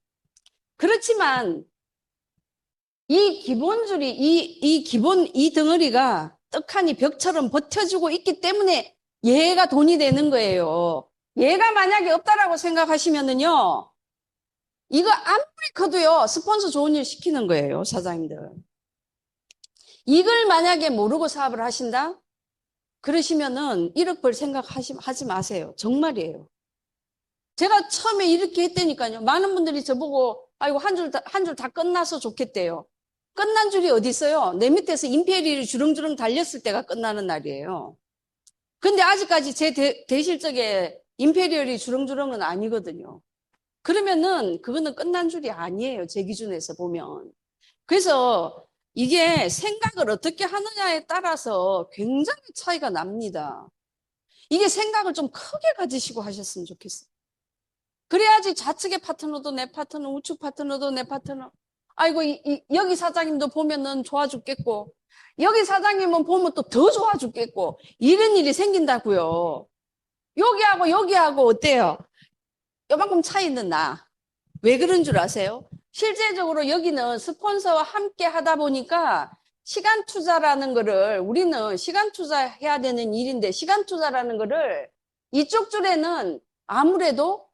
그렇지만 이 기본줄이 이 덩어리가 떡하니 벽처럼 버텨주고 있기 때문에 얘가 돈이 되는 거예요. 얘가 만약에 없다라고 생각하시면은요, 이거 아무리 커도요, 스폰서 좋은 일 시키는 거예요, 사장님들. 이걸 만약에 모르고 사업을 하신다? 그러시면은 1억 벌 하지 마세요. 정말이에요. 제가 처음에 이렇게 했다니까요. 많은 분들이 저보고, 아이고, 한 줄 다 끝나서 좋겠대요. 끝난 줄이 어디 있어요? 내 밑에서 임페리얼이 주렁주렁 달렸을 때가 끝나는 날이에요. 근데 아직까지 제 대실적에 임페리얼이 주렁주렁은 아니거든요. 그러면은 그거는 끝난 줄이 아니에요. 제 기준에서 보면. 그래서 이게 생각을 어떻게 하느냐에 따라서 굉장히 차이가 납니다. 이게 생각을 좀 크게 가지시고 하셨으면 좋겠어요. 그래야지 좌측의 파트너도 내 파트너, 우측 파트너도 내 파트너. 아이고, 여기 사장님도 보면은 좋아 죽겠고, 여기 사장님은 보면 또 더 좋아 죽겠고, 이런 일이 생긴다고요. 여기하고 어때요? 요만큼 차이 있는 나. 왜 그런 줄 아세요? 실제적으로 여기는 스폰서와 함께 하다 보니까 시간 투자라는 거를 우리는 시간 투자해야 되는 일인데 시간 투자라는 거를 이쪽 줄에는 아무래도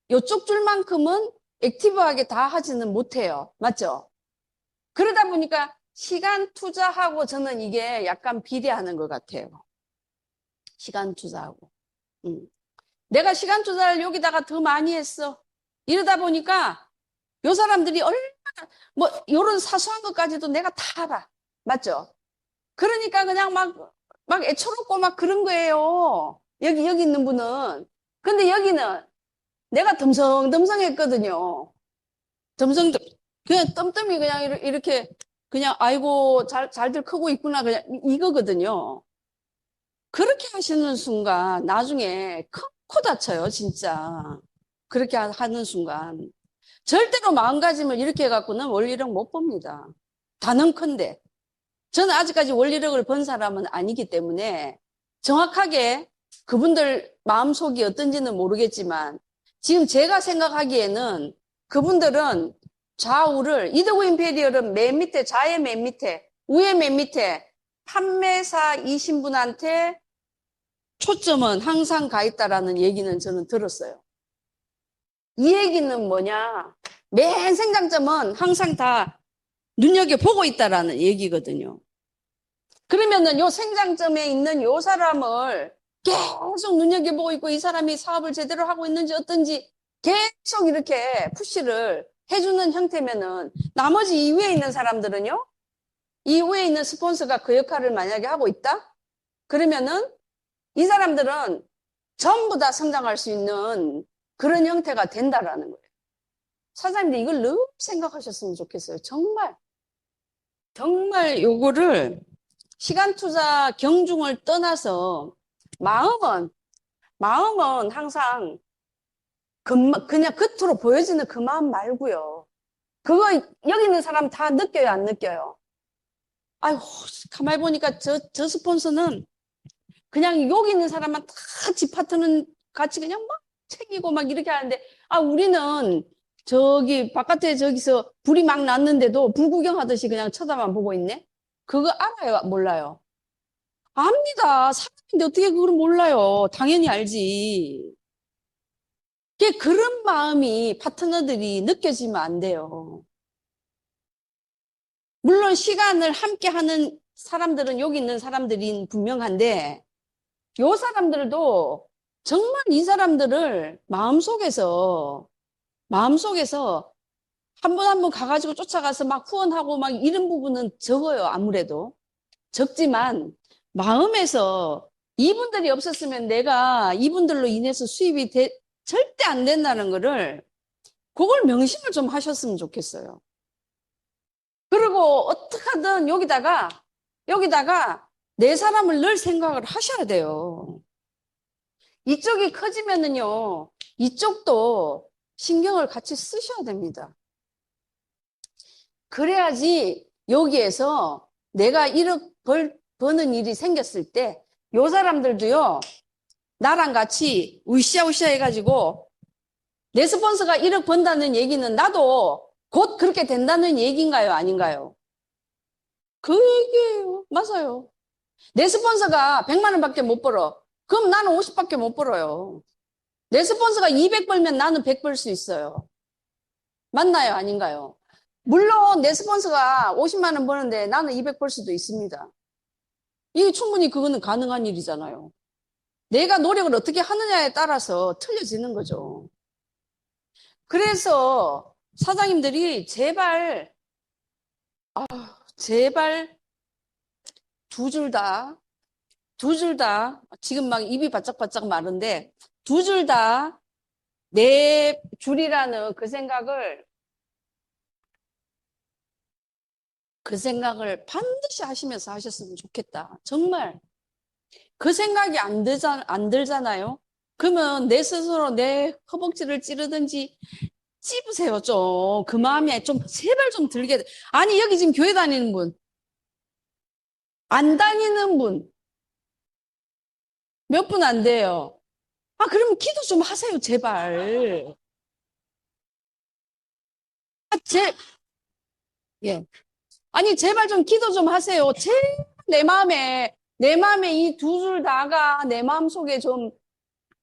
이쪽 줄만큼은 액티브하게 다 하지는 못해요. 맞죠? 그러다 보니까 시간 투자하고 저는 이게 약간 비례하는 것 같아요. 시간 투자하고. 내가 시간 투자를 여기다가 더 많이 했어. 이러다 보니까 요 사람들이 얼마나 뭐 요런 사소한 것까지도 내가 다 알아. 맞죠? 그러니까 그냥 막 애처롭고 막 그런 거예요. 여기 있는 분은. 근데 여기는 내가 덤성덤성했거든요. 덤성덤. 그냥 뜸뜸이 그냥 이렇게 그냥 아이고 잘들 크고 있구나 그냥 이거거든요. 그렇게 하시는 순간 나중에 코 다쳐요 진짜. 그렇게 하는 순간. 절대로 마음가짐을 이렇게 해갖고는 원리력 못 봅니다. 단언컨대. 저는 아직까지 원리력을 본 사람은 아니기 때문에 정확하게 그분들 마음속이 어떤지는 모르겠지만 지금 제가 생각하기에는 그분들은 좌우를 이더구 임페리얼은 맨 밑에 좌의 맨 밑에 우의 맨 밑에 판매사이신 분한테 초점은 항상 가 있다라는 얘기는 저는 들었어요. 이 얘기는 뭐냐? 맨 생장점은 항상 다 눈여겨보고 있다라는 얘기거든요. 그러면은 요 생장점에 있는 요 사람을 계속 눈여겨보고 있고 이 사람이 사업을 제대로 하고 있는지 어떤지 계속 이렇게 푸시를 해주는 형태면은 나머지 이후에 있는 사람들은요? 이후에 있는 스폰서가 그 역할을 만약에 하고 있다? 그러면은 이 사람들은 전부 다 성장할 수 있는 그런 형태가 된다라는 거예요. 사장님들 이걸 너무 생각하셨으면 좋겠어요. 정말. 정말 요거를 시간 투자 경중을 떠나서 마음은 항상 그냥 겉으로 보여지는 그 마음 말고요. 그거 여기 있는 사람 다 느껴요, 안 느껴요? 아이고, 가만히 보니까 저 스폰서는 그냥 여기 있는 사람만 다 지 파트는 같이 그냥 막 챙기고 막 이렇게 하는데, 아, 우리는 저기 바깥에 저기서 불이 막 났는데도 불 구경하듯이 그냥 쳐다만 보고 있네? 그거 알아요? 몰라요? 압니다. 사람인데 어떻게 그걸 몰라요? 당연히 알지. 그런 마음이 파트너들이 느껴지면 안 돼요. 물론 시간을 함께 하는 사람들은 여기 있는 사람들이 분명한데, 요 사람들도 정말 이 사람들을 마음속에서 한 번 한 번 가가지고 쫓아가서 막 후원하고 막 이런 부분은 적어요, 아무래도. 적지만, 마음에서 이분들이 없었으면 내가 이분들로 인해서 수입이 절대 안 된다는 거를, 그걸 명심을 좀 하셨으면 좋겠어요. 그리고 어떻게 하든 여기다가 내 사람을 늘 생각을 하셔야 돼요. 이쪽이 커지면은요, 이쪽도 신경을 같이 쓰셔야 됩니다. 그래야지 여기에서 내가 1억 버는 일이 생겼을 때, 요 사람들도요, 나랑 같이 으쌰으쌰 해가지고, 내 스폰서가 1억 번다는 얘기는 나도 곧 그렇게 된다는 얘기인가요? 아닌가요? 그 얘기예요. 맞아요. 내 스폰서가 100만 원밖에 못 벌어. 그럼 나는 50밖에 못 벌어요. 내 스폰서가 200 벌면 나는 100 벌 수 있어요. 맞나요? 아닌가요? 물론 내 스폰서가 50만 원 버는데 나는 200 벌 수도 있습니다. 이게 충분히 그거는 가능한 일이잖아요. 내가 노력을 어떻게 하느냐에 따라서 틀려지는 거죠. 그래서 사장님들이 제발 두 줄 다, 지금 막 입이 바짝바짝 마른데, 두 줄 다 내 줄이라는 그 생각을 반드시 하시면서 하셨으면 좋겠다. 정말. 그 생각이 안 들잖아요? 그러면 내 스스로 내 허벅지를 찌르든지 찝으세요, 좀. 그 마음에 좀, 제발 좀 들게. 아니, 여기 지금 교회 다니는 분, 안 다니는 분, 몇 분 안 돼요. 아, 그러면 기도 좀 하세요, 제발. 아, 예. 아니, 제발 좀 기도 좀 하세요. 제발 내 마음에 이 두 줄 다가 내 마음 속에 좀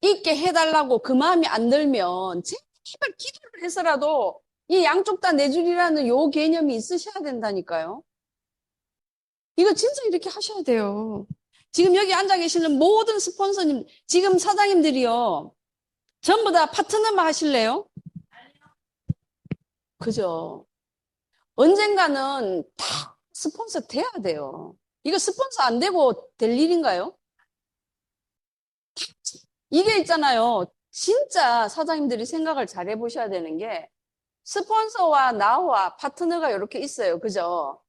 있게 해달라고 그 마음이 안 들면 제발 기도를 해서라도 이 양쪽 다 내 줄이라는 요 개념이 있으셔야 된다니까요. 이거 진짜 이렇게 하셔야 돼요. 지금 여기 앉아 계시는 모든 스폰서님, 지금 사장님들이요. 전부 다 파트너만 하실래요? 그죠? 언젠가는 다 스폰서 돼야 돼요. 이거 스폰서 안 되고 될 일인가요? 이게 있잖아요. 진짜 사장님들이 생각을 잘 해보셔야 되는 게 스폰서와 나와 파트너가 이렇게 있어요. 그죠?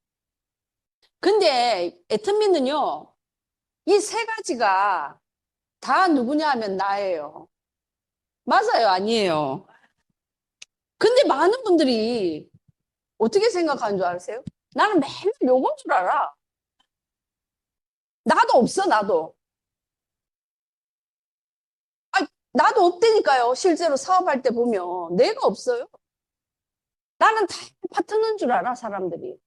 근데 애터미는요, 이 세 가지가 다 누구냐 하면 나예요. 맞아요? 아니에요? 근데 많은 분들이 어떻게 생각하는 줄 아세요? 나는 맨날 요건 줄 알아. 나도 없어, 나도. 아, 나도 없다니까요. 실제로 사업할 때 보면. 내가 없어요. 나는 다 파트너인 줄 알아, 사람들이.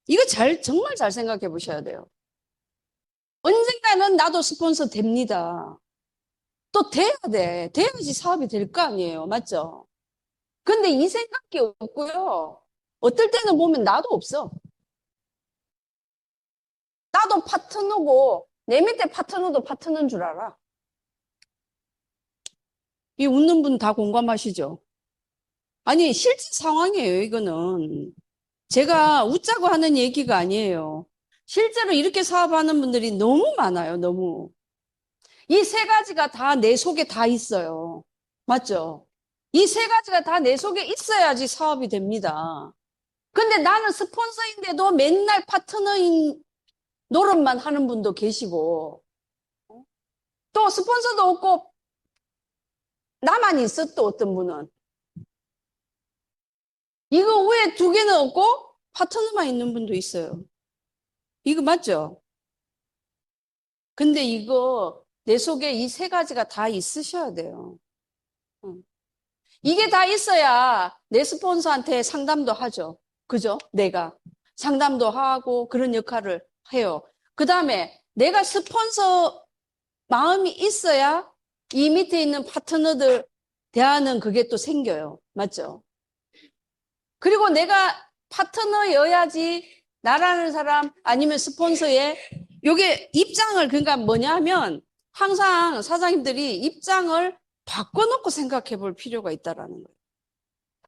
이거 정말 잘 생각해 보셔야 돼요. 언젠가는 나도 스폰서 됩니다. 또 돼야 돼. 돼야지 사업이 될 거 아니에요. 맞죠? 근데 이 생각이 없고요. 어떨 때는 보면 나도 없어. 나도 파트너고, 내 밑에 파트너도 파트너인 줄 알아. 이 웃는 분 다 공감하시죠? 아니, 실제 상황이에요, 이거는. 제가 웃자고 하는 얘기가 아니에요. 실제로 이렇게 사업하는 분들이 너무 많아요, 너무. 이 세 가지가 다 내 속에 다 있어요. 맞죠? 이 세 가지가 다 내 속에 있어야지 사업이 됩니다. 근데 나는 스폰서인데도 맨날 파트너인 노릇만 하는 분도 계시고, 또 스폰서도 없고, 나만 있어, 또 어떤 분은. 이거 왜 두 개는 없고, 파트너만 있는 분도 있어요. 이거 맞죠? 근데 이거 내 속에 이 세 가지가 다 있으셔야 돼요. 응. 이게 다 있어야 내 스폰서한테 상담도 하죠. 그죠? 내가. 상담도 하고 그런 역할을 해요. 그 다음에 내가 스폰서 마음이 있어야 이 밑에 있는 파트너들 대하는 그게 또 생겨요. 맞죠? 그리고 내가 파트너여야지 나라는 사람 아니면 스폰서의 요게 입장을 그러니까 뭐냐면 항상 사장님들이 입장을 바꿔놓고 생각해 볼 필요가 있다라는 거예요.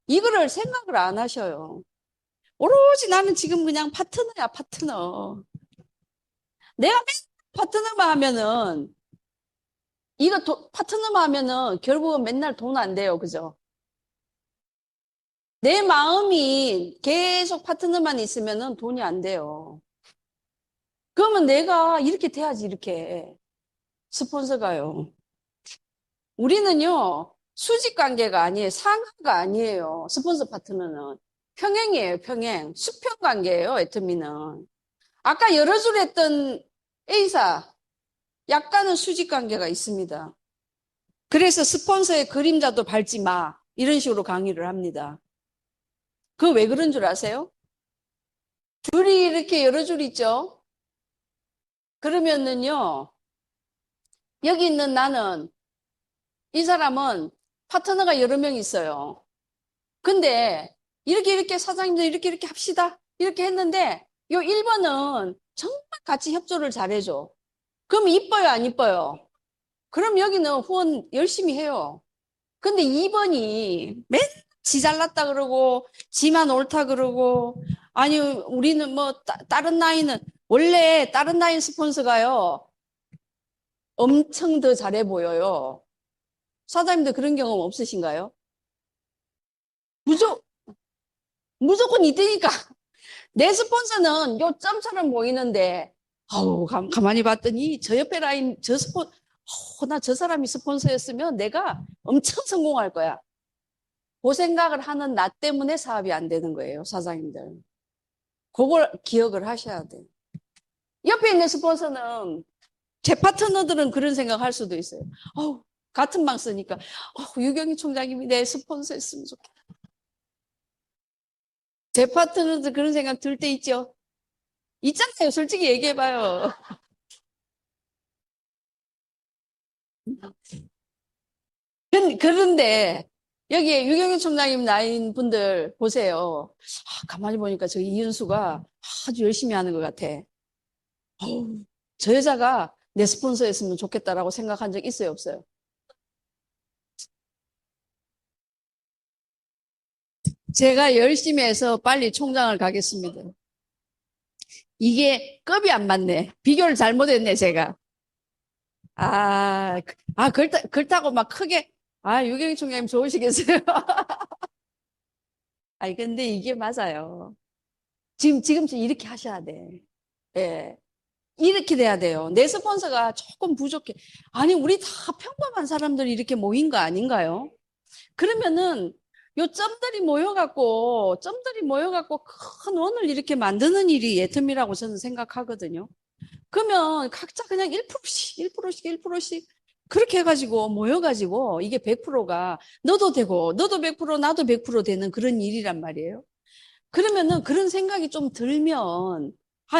이거를 생각을 안 하셔요. 오로지 나는 지금 그냥 파트너야, 파트너. 내가 맨날 파트너만 하면은 파트너만 하면은 결국은 맨날 돈 안 돼요. 그죠? 내 마음이 계속 파트너만 있으면은 돈이 안 돼요. 그러면 내가 이렇게 돼야지, 이렇게. 스폰서가요. 우리는요, 수직 관계가 아니에요. 상하가 아니에요. 스폰서 파트너는. 평행이에요, 평행. 수평 관계예요, 애터미는. 아까 여러 줄 했던 A사, 약간은 수직 관계가 있습니다. 그래서 스폰서의 그림자도 밟지 마. 이런 식으로 강의를 합니다. 그거 왜 그런 줄 아세요? 줄이 이렇게 여러 줄 있죠? 그러면은요, 여기 있는 나는, 이 사람은 파트너가 여러 명 있어요. 근데, 이렇게 사장님들 이렇게 합시다. 이렇게 했는데, 요 1번은 정말 같이 협조를 잘해줘. 그럼 이뻐요, 안 이뻐요? 그럼 여기는 후원 열심히 해요. 근데 2번이 맨날 지 잘났다 그러고, 지만 옳다 그러고, 아니, 우리는 뭐, 다른 나이는, 원래 다른 나이 스폰서가요, 엄청 더 잘해 보여요. 사장님들 그런 경험 없으신가요? 무조, 무조건 이때니까. 내 스폰서는 요 점처럼 보이는데, 아우, 가만히 봤더니 저 옆에 라인, 나 저 사람이 스폰서였으면 내가 엄청 성공할 거야. 그 생각을 하는 나 때문에 사업이 안 되는 거예요, 사장님들. 그걸 기억을 하셔야 돼요. 옆에 있는 스폰서는 제 파트너들은 그런 생각할 수도 있어요. 같은 방 쓰니까 유경희 총장님이 내 스폰서였으면 좋겠다. 제 파트너들 그런 생각 들 때 있죠? 있잖아요. 솔직히 얘기해봐요. 그런데 여기에 유경희 총장님 나인 분들 보세요. 가만히 보니까 저 이윤수가 아주 열심히 하는 것 같아. 어우, 저 여자가 내 스폰서였으면 좋겠다라고 생각한 적 있어요, 없어요? 제가 열심히 해서 빨리 총장을 가겠습니다. 이게 급이 안 맞네. 비교를 잘못했네, 제가. 그렇다고 막 크게, 유경희 총장님 좋으시겠어요? 근데 이게 맞아요. 지금 이렇게 하셔야 돼. 예. 이렇게 돼야 돼요. 내 스폰서가 조금 부족해. 아니, 우리 다 평범한 사람들이 이렇게 모인 거 아닌가요? 그러면은, 요 점들이 모여갖고 큰 원을 이렇게 만드는 일이 예텀이라고 저는 생각하거든요. 그러면 각자 그냥 1%씩, 1%씩, 1%씩 그렇게 해가지고 모여가지고 이게 100%가 너도 되고, 너도 100%, 나도 100% 되는 그런 일이란 말이에요. 그러면은 그런 생각이 좀 들면,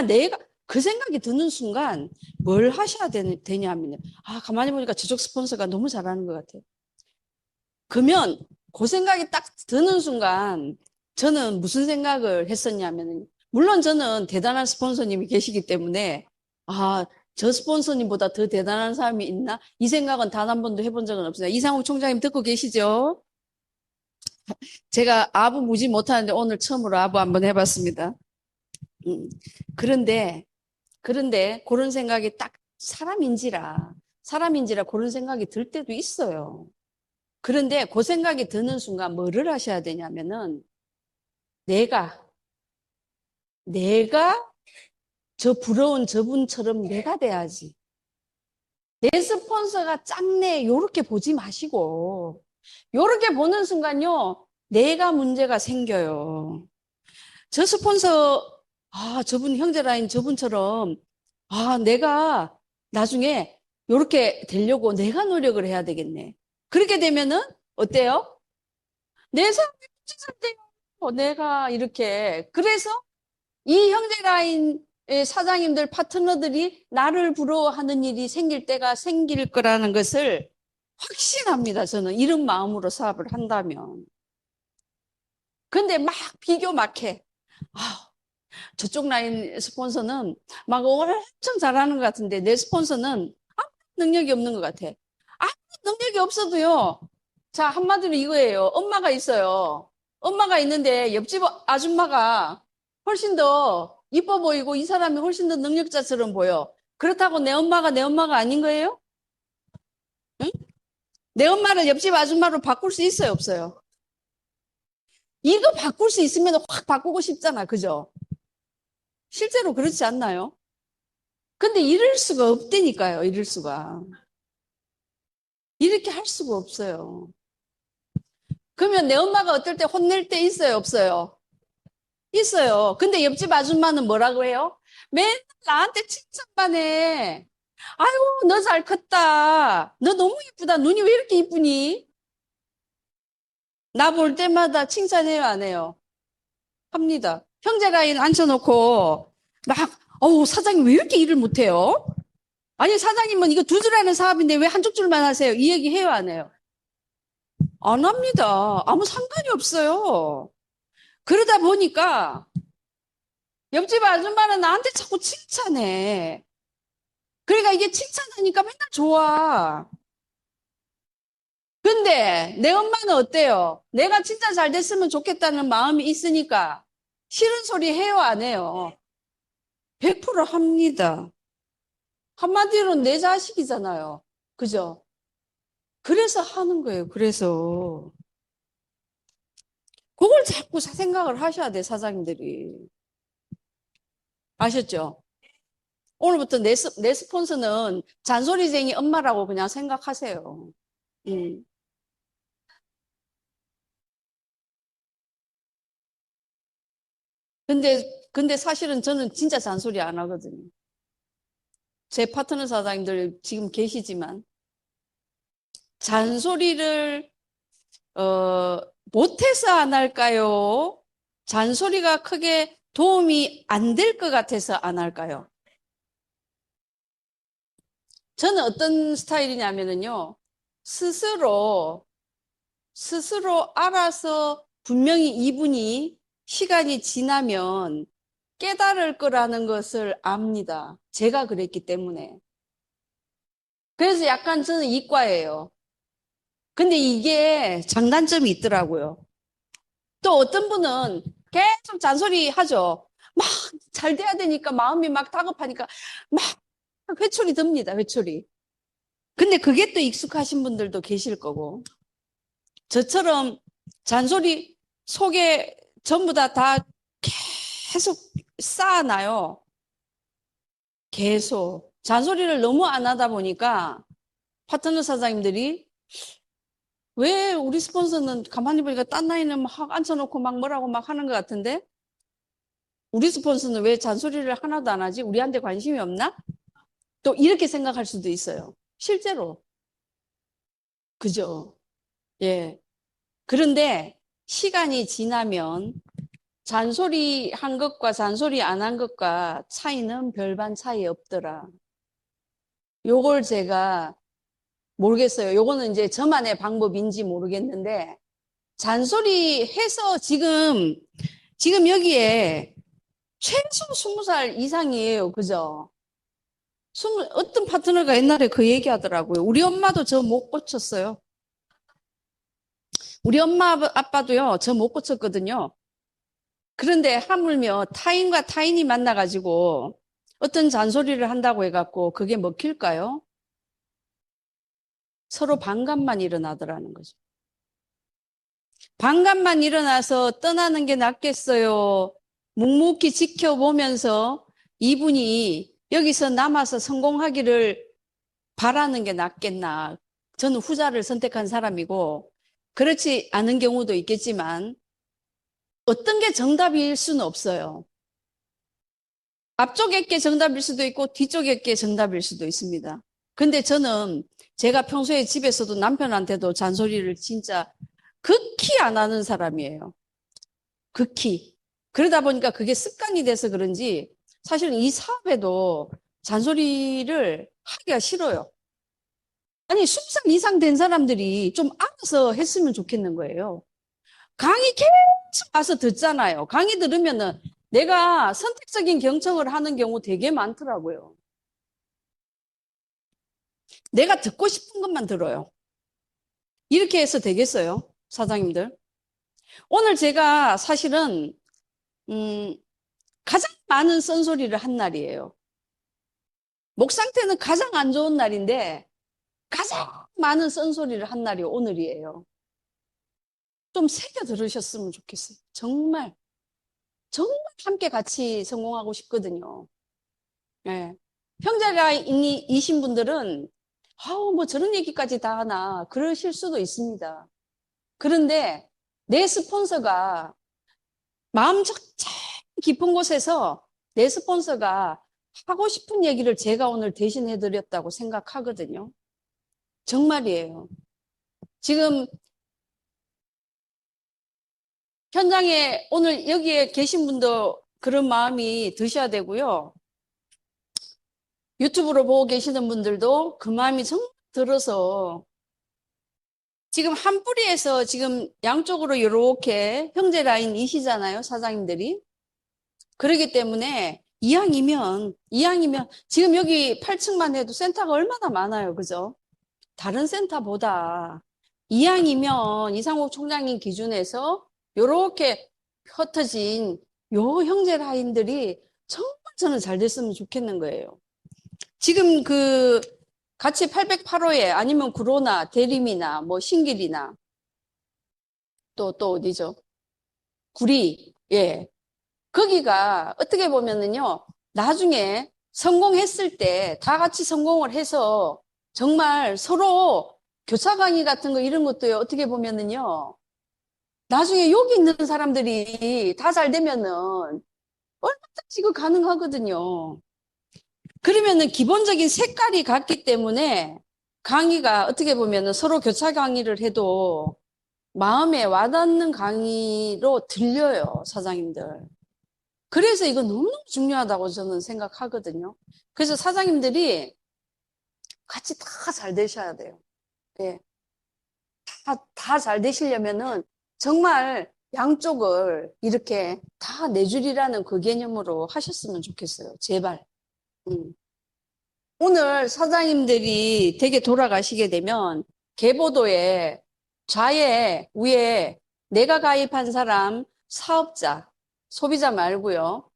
내가, 그 생각이 드는 순간 뭘 하셔야 되냐면요. 가만히 보니까 저쪽 스폰서가 너무 잘하는 것 같아요. 그러면 그 생각이 딱 드는 순간 저는 무슨 생각을 했었냐면, 물론 저는 대단한 스폰서님이 계시기 때문에, 저 스폰서님보다 더 대단한 사람이 있나? 이 생각은 단 한 번도 해본 적은 없습니다. 이상욱 총장님 듣고 계시죠? 제가 아부 무지 못하는데 오늘 처음으로 아부 한번 해봤습니다. 음. 그런데, 그런 생각이 딱 사람인지라 그런 생각이 들 때도 있어요. 그런데 그 생각이 드는 순간 뭐를 하셔야 되냐면은 내가 저 부러운 저분처럼 내가 돼야지. 내 스폰서가 짱네 요렇게 보지 마시고 요렇게 보는 순간요 내가 문제가 생겨요. 저 스폰서 저분 형제 라인 저분처럼 내가 나중에 요렇게 되려고 내가 노력을 해야 되겠네. 그렇게 되면은 어때요? 내 삶이 붙이선대요. 내가 이렇게 그래서 이 형제 라인 사장님들, 파트너들이 나를 부러워하는 일이 생길 때가 생길 거라는 것을 확신합니다. 저는 이런 마음으로 사업을 한다면. 근데 막 비교 막 해. 아, 저쪽 라인 스폰서는 막 엄청 잘하는 것 같은데 내 스폰서는 아무 능력이 없는 것 같아. 아무 능력이 없어도요. 자, 한마디로 이거예요. 엄마가 있어요. 엄마가 있는데 옆집 아줌마가 훨씬 더 이뻐 보이고 이 사람이 훨씬 더 능력자처럼 보여. 그렇다고 내 엄마가 내 엄마가 아닌 거예요? 응? 내 엄마를 옆집 아줌마로 바꿀 수 있어요, 없어요? 이거 바꿀 수 있으면 확 바꾸고 싶잖아, 그죠? 실제로 그렇지 않나요? 근데 이럴 수가 없다니까요, 이럴 수가. 이렇게 할 수가 없어요. 그러면 내 엄마가 어떨 때 혼낼 때 있어요, 없어요? 있어요. 근데 옆집 아줌마는 뭐라고 해요? 맨날 나한테 칭찬만 해. 아이고, 너 잘 컸다. 너 너무 이쁘다. 눈이 왜 이렇게 이쁘니? 나 볼 때마다 칭찬해요, 안 해요? 합니다. 형제가 앉혀놓고 막, 어우, 사장님 왜 이렇게 일을 못해요? 아니, 사장님은 이거 두 줄 하는 사업인데 왜 한쪽 줄만 하세요? 이 얘기 해요, 안 해요? 안 합니다. 아무 상관이 없어요. 그러다 보니까 옆집 아줌마는 나한테 자꾸 칭찬해. 그러니까 이게 칭찬하니까 맨날 좋아. 근데 내 엄마는 어때요? 내가 진짜 잘 됐으면 좋겠다는 마음이 있으니까 싫은 소리 해요, 안 해요? 100% 합니다. 한마디로 내 자식이잖아요. 그죠? 그래서 하는 거예요. 그래서. 그걸 자꾸 생각을 하셔야 돼, 사장님들이. 아셨죠? 오늘부터 내 스폰서는 잔소리쟁이 엄마라고 그냥 생각하세요. 음. 근데 사실은 저는 진짜 잔소리 안 하거든요. 제 파트너 사장님들 지금 계시지만, 잔소리를, 어, 못해서 안 할까요? 잔소리가 크게 도움이 안 될 것 같아서 안 할까요? 저는 어떤 스타일이냐면요. 스스로, 스스로 알아서 분명히 이분이 시간이 지나면 깨달을 거라는 것을 압니다. 제가 그랬기 때문에. 그래서 약간 저는 이과예요. 근데 이게 장단점이 있더라고요. 또 어떤 분은 계속 잔소리 하죠. 막 잘 돼야 되니까 마음이 막 다급하니까 막 회초리 듭니다. 회초리. 근데 그게 또 익숙하신 분들도 계실 거고. 저처럼 잔소리 속에 전부 다 계속 쌓아놔요. 계속. 잔소리를 너무 안 하다 보니까 파트너 사장님들이 왜 우리 스폰서는 가만히 보니까 딴 나이는 막 앉혀놓고 막 뭐라고 막 하는 것 같은데 우리 스폰서는 왜 잔소리를 하나도 안 하지? 우리한테 관심이 없나? 또 이렇게 생각할 수도 있어요. 실제로. 그죠? 예. 그런데 시간이 지나면 잔소리 한 것과 잔소리 안 한 것과 차이는 별반 차이 없더라. 요걸 제가 모르겠어요. 요거는 이제 저만의 방법인지 모르겠는데 잔소리 해서 지금 여기에 최소 20살 이상이에요. 그죠? 어떤 파트너가 옛날에 그 얘기 하더라고요. 우리 엄마도 저 못 고쳤어요. 우리 엄마 아빠도요, 저 못 고쳤거든요. 그런데 하물며 타인과 타인이 만나가지고 어떤 잔소리를 한다고 해갖고 그게 먹힐까요? 서로 반감만 일어나더라는 거죠. 반감만 일어나서 떠나는 게 낫겠어요. 묵묵히 지켜보면서 이분이 여기서 남아서 성공하기를 바라는 게 낫겠나. 저는 후자를 선택한 사람이고, 그렇지 않은 경우도 있겠지만, 어떤 게 정답일 수는 없어요. 앞쪽에 게 정답일 수도 있고, 뒤쪽에 게 정답일 수도 있습니다. 근데 저는 제가 평소에 집에서도 남편한테도 잔소리를 진짜 극히 안 하는 사람이에요. 극히. 그러다 보니까 그게 습관이 돼서 그런지 사실은 이 사업에도 잔소리를 하기가 싫어요. 아니, 20살 이상 된 사람들이 좀 알아서 했으면 좋겠는 거예요. 강의 계속 와서 듣잖아요. 강의 들으면은 내가 선택적인 경청을 하는 경우 되게 많더라고요. 내가 듣고 싶은 것만 들어요. 이렇게 해서 되겠어요, 사장님들? 오늘 제가 사실은 가장 많은 쓴소리를 한 날이에요. 목 상태는 가장 안 좋은 날인데 가장 많은 쓴소리를 한 날이 오늘이에요. 좀 새겨 들으셨으면 좋겠어요. 정말 정말 함께 같이 성공하고 싶거든요. 예. 형제라이신 분들은 아우 뭐 저런 얘기까지 다 하나 그러실 수도 있습니다. 그런데 내 스폰서가 마음 저 깊은 곳에서 내 스폰서가 하고 싶은 얘기를 제가 오늘 대신해 드렸다고 생각하거든요. 정말이에요. 지금 현장에 오늘 여기에 계신 분도 그런 마음이 드셔야 되고요. 유튜브로 보고 계시는 분들도 그 마음이 정말 들어서 지금 한 뿌리에서 지금 양쪽으로 이렇게 형제 라인이시잖아요, 사장님들이. 그렇기 때문에 이왕이면 지금 여기 8층만 해도 센터가 얼마나 많아요, 그죠? 다른 센터보다 이왕이면 이상욱 총장님 기준에서 이렇게 흩어진 요 형제 라인들이 정말 저는 잘 됐으면 좋겠는 거예요. 지금 그 같이 808호에 아니면 구로나 대림이나 뭐 신길이나 또 어디죠? 구리. 예. 거기가 어떻게 보면은요. 나중에 성공했을 때 다 같이 성공을 해서 정말 서로 교차 강의 같은 거 이런 것도요. 어떻게 보면은요. 나중에 여기 있는 사람들이 다 잘 되면은 얼마든지 이거 가능하거든요. 그러면은 기본적인 색깔이 같기 때문에 강의가 어떻게 보면은 서로 교차 강의를 해도 마음에 와닿는 강의로 들려요, 사장님들. 그래서 이거 너무너무 중요하다고 저는 생각하거든요. 그래서 사장님들이 같이 다 잘 되셔야 돼요. 예. 다 잘 되시려면은 정말 양쪽을 이렇게 다 내줄이라는 그 개념으로 하셨으면 좋겠어요. 제발. 음. 오늘 사장님들이 댁에 돌아가시게 되면 계보도에 좌에 위에 내가 가입한 사람 사업자, 소비자 말고요.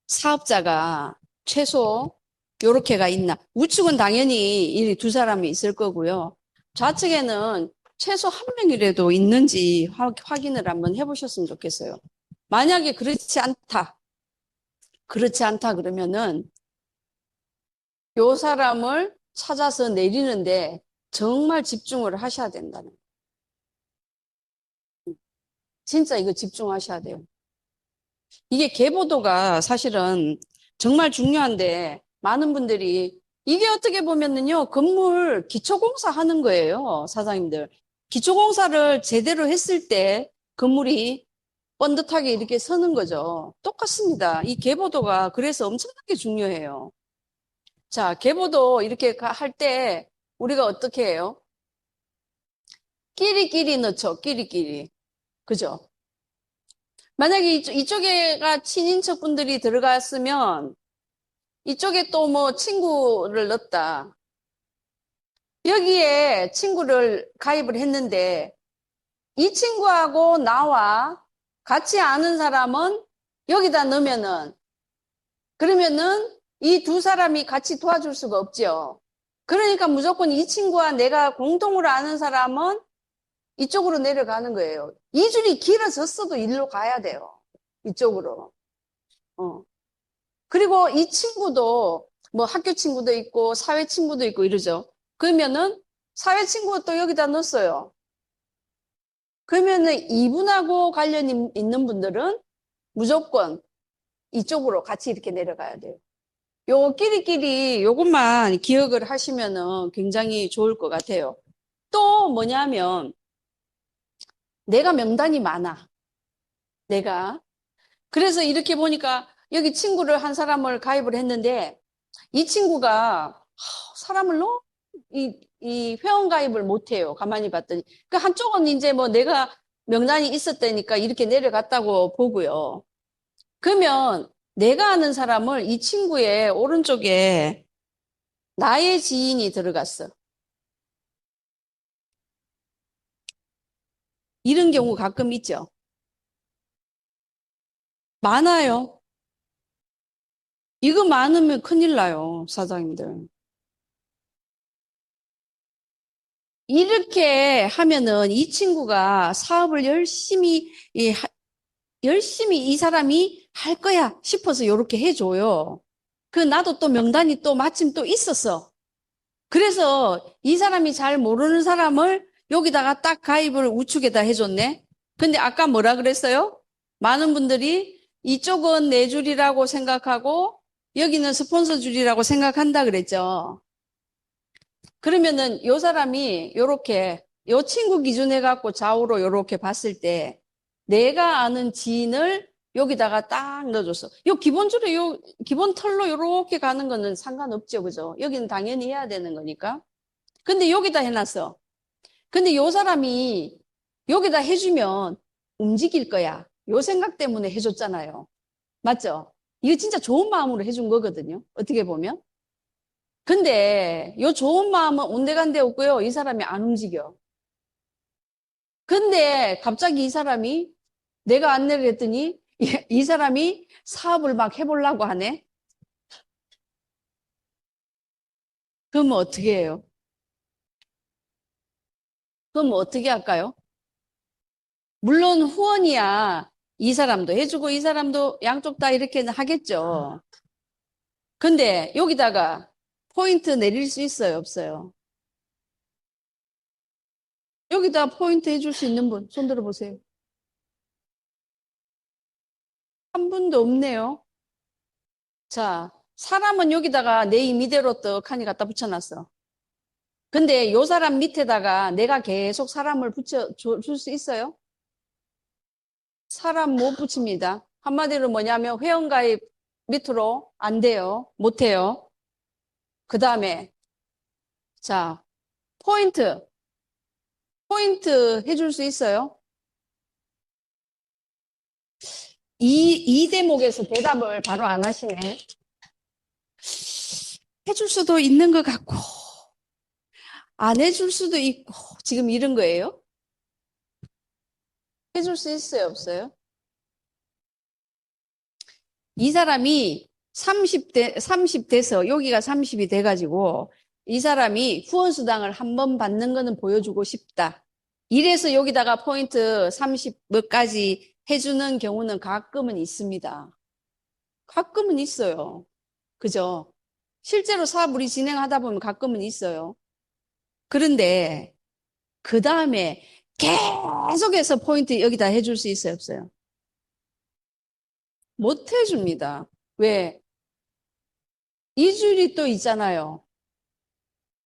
사업자가 최소 요렇게가 있나. 우측은 당연히 이 두 사람이 있을 거고요. 좌측에는 최소 한 명이라도 있는지 확인을 한번 해보셨으면 좋겠어요. 만약에 그렇지 않다 그러면은 요 사람을 찾아서 내리는데 정말 집중을 하셔야 된다는. 진짜 이거 집중하셔야 돼요. 이게 계보도가 사실은 정말 중요한데 많은 분들이 이게 어떻게 보면은요, 건물 기초공사 하는 거예요, 사장님들. 기초공사를 제대로 했을 때 건물이 번듯하게 이렇게 서는 거죠. 똑같습니다. 이 계보도가 그래서 엄청나게 중요해요. 자, 계보도 이렇게 할 때 우리가 어떻게 해요? 끼리끼리 넣죠, 끼리끼리. 그죠? 만약에 이쪽에가 친인척 분들이 들어갔으면 이쪽에 또 뭐 친구를 넣었다. 여기에 친구를 가입을 했는데 이 친구하고 나와 같이 아는 사람은 여기다 넣으면은 그러면은 이 두 사람이 같이 도와줄 수가 없죠. 그러니까 무조건 이 친구와 내가 공통으로 아는 사람은 이쪽으로 내려가는 거예요. 이 줄이 길어졌어도 일로 가야 돼요. 이쪽으로. 어. 그리고 이 친구도 뭐 학교 친구도 있고 사회 친구도 있고 이러죠. 그러면은 사회 친구가 또 여기다 넣었어요. 그러면은 이분하고 관련 있는 분들은 무조건 이쪽으로 같이 이렇게 내려가야 돼요. 요 끼리끼리 요것만 기억을 하시면은 굉장히 좋을 것 같아요. 또 뭐냐면 내가 명단이 많아. 내가 그래서 이렇게 보니까 여기 친구를 한 사람을 가입을 했는데 이 친구가 사람을 너무 이 회원 가입을 못해요. 가만히 봤더니. 그 한쪽은 이제 뭐 내가 명단이 있었다니까 이렇게 내려갔다고 보고요. 그러면 내가 아는 사람을 이 친구의 오른쪽에 나의 지인이 들어갔어. 이런 경우 가끔 있죠. 많아요. 이거 많으면 큰일 나요, 사장님들. 이렇게 하면은 이 친구가 사업을 열심히 이 사람이 할 거야 싶어서 이렇게 해줘요. 그 나도 또 명단이 또 마침 또 있었어. 그래서 이 사람이 잘 모르는 사람을 여기다가 딱 가입을 우측에다 해줬네. 근데 아까 뭐라 그랬어요? 많은 분들이 이쪽은 내 줄이라고 생각하고 여기는 스폰서 줄이라고 생각한다 그랬죠. 그러면은 요 사람이 요렇게 요 친구 기준해 갖고 좌우로 요렇게 봤을 때 내가 아는 지인을 여기다가 딱 넣어줬어. 요 기본 줄에 요 기본 털로 요렇게 가는 거는 상관없죠. 그죠? 여기는 당연히 해야 되는 거니까. 근데 여기다 해놨어. 근데 요 사람이 여기다 해주면 움직일 거야. 요 생각 때문에 해줬잖아요. 맞죠? 이거 진짜 좋은 마음으로 해준 거거든요. 어떻게 보면. 근데 요 좋은 마음은 온데간데 없고요. 이 사람이 안 움직여. 근데 갑자기 이 사람이 내가 안내를 했더니 이 사람이 사업을 막 해보려고 하네. 그러면 어떻게 해요? 그럼 어떻게 할까요? 물론 후원이야. 이 사람도 해주고 이 사람도 양쪽 다 이렇게는 하겠죠. 근데 여기다가 포인트 내릴 수 있어요? 없어요? 여기다 포인트 해줄 수 있는 분, 손 들어보세요. 한 분도 없네요. 자, 사람은 여기다가 내 임의대로 떡하니 갖다 붙여놨어. 근데 요 사람 밑에다가 내가 계속 사람을 줄 수 있어요? 사람 못 붙입니다. 한마디로 뭐냐면 회원가입 밑으로 안 돼요. 못 해요. 그 다음에 자, 포인트. 포인트 해줄 수 있어요? 이 대목에서 대답을 바로 안 하시네. 해줄 수도 있는 것 같고, 안 해줄 수도 있고, 지금 이런 거예요? 해줄 수 있어요, 없어요? 이 사람이 30대서 여기가 30이 돼가지고, 이 사람이 후원수당을 한 번 받는 거는 보여주고 싶다. 이래서 여기다가 포인트 30 몇까지 해주는 경우는 가끔은 있습니다. 가끔은 있어요. 그죠? 실제로 사업 우리 진행하다 보면 가끔은 있어요. 그런데 그 다음에 계속해서 포인트 여기다 해줄 수 있어요, 없어요? 못 해줍니다. 왜? 이 줄이 또 있잖아요.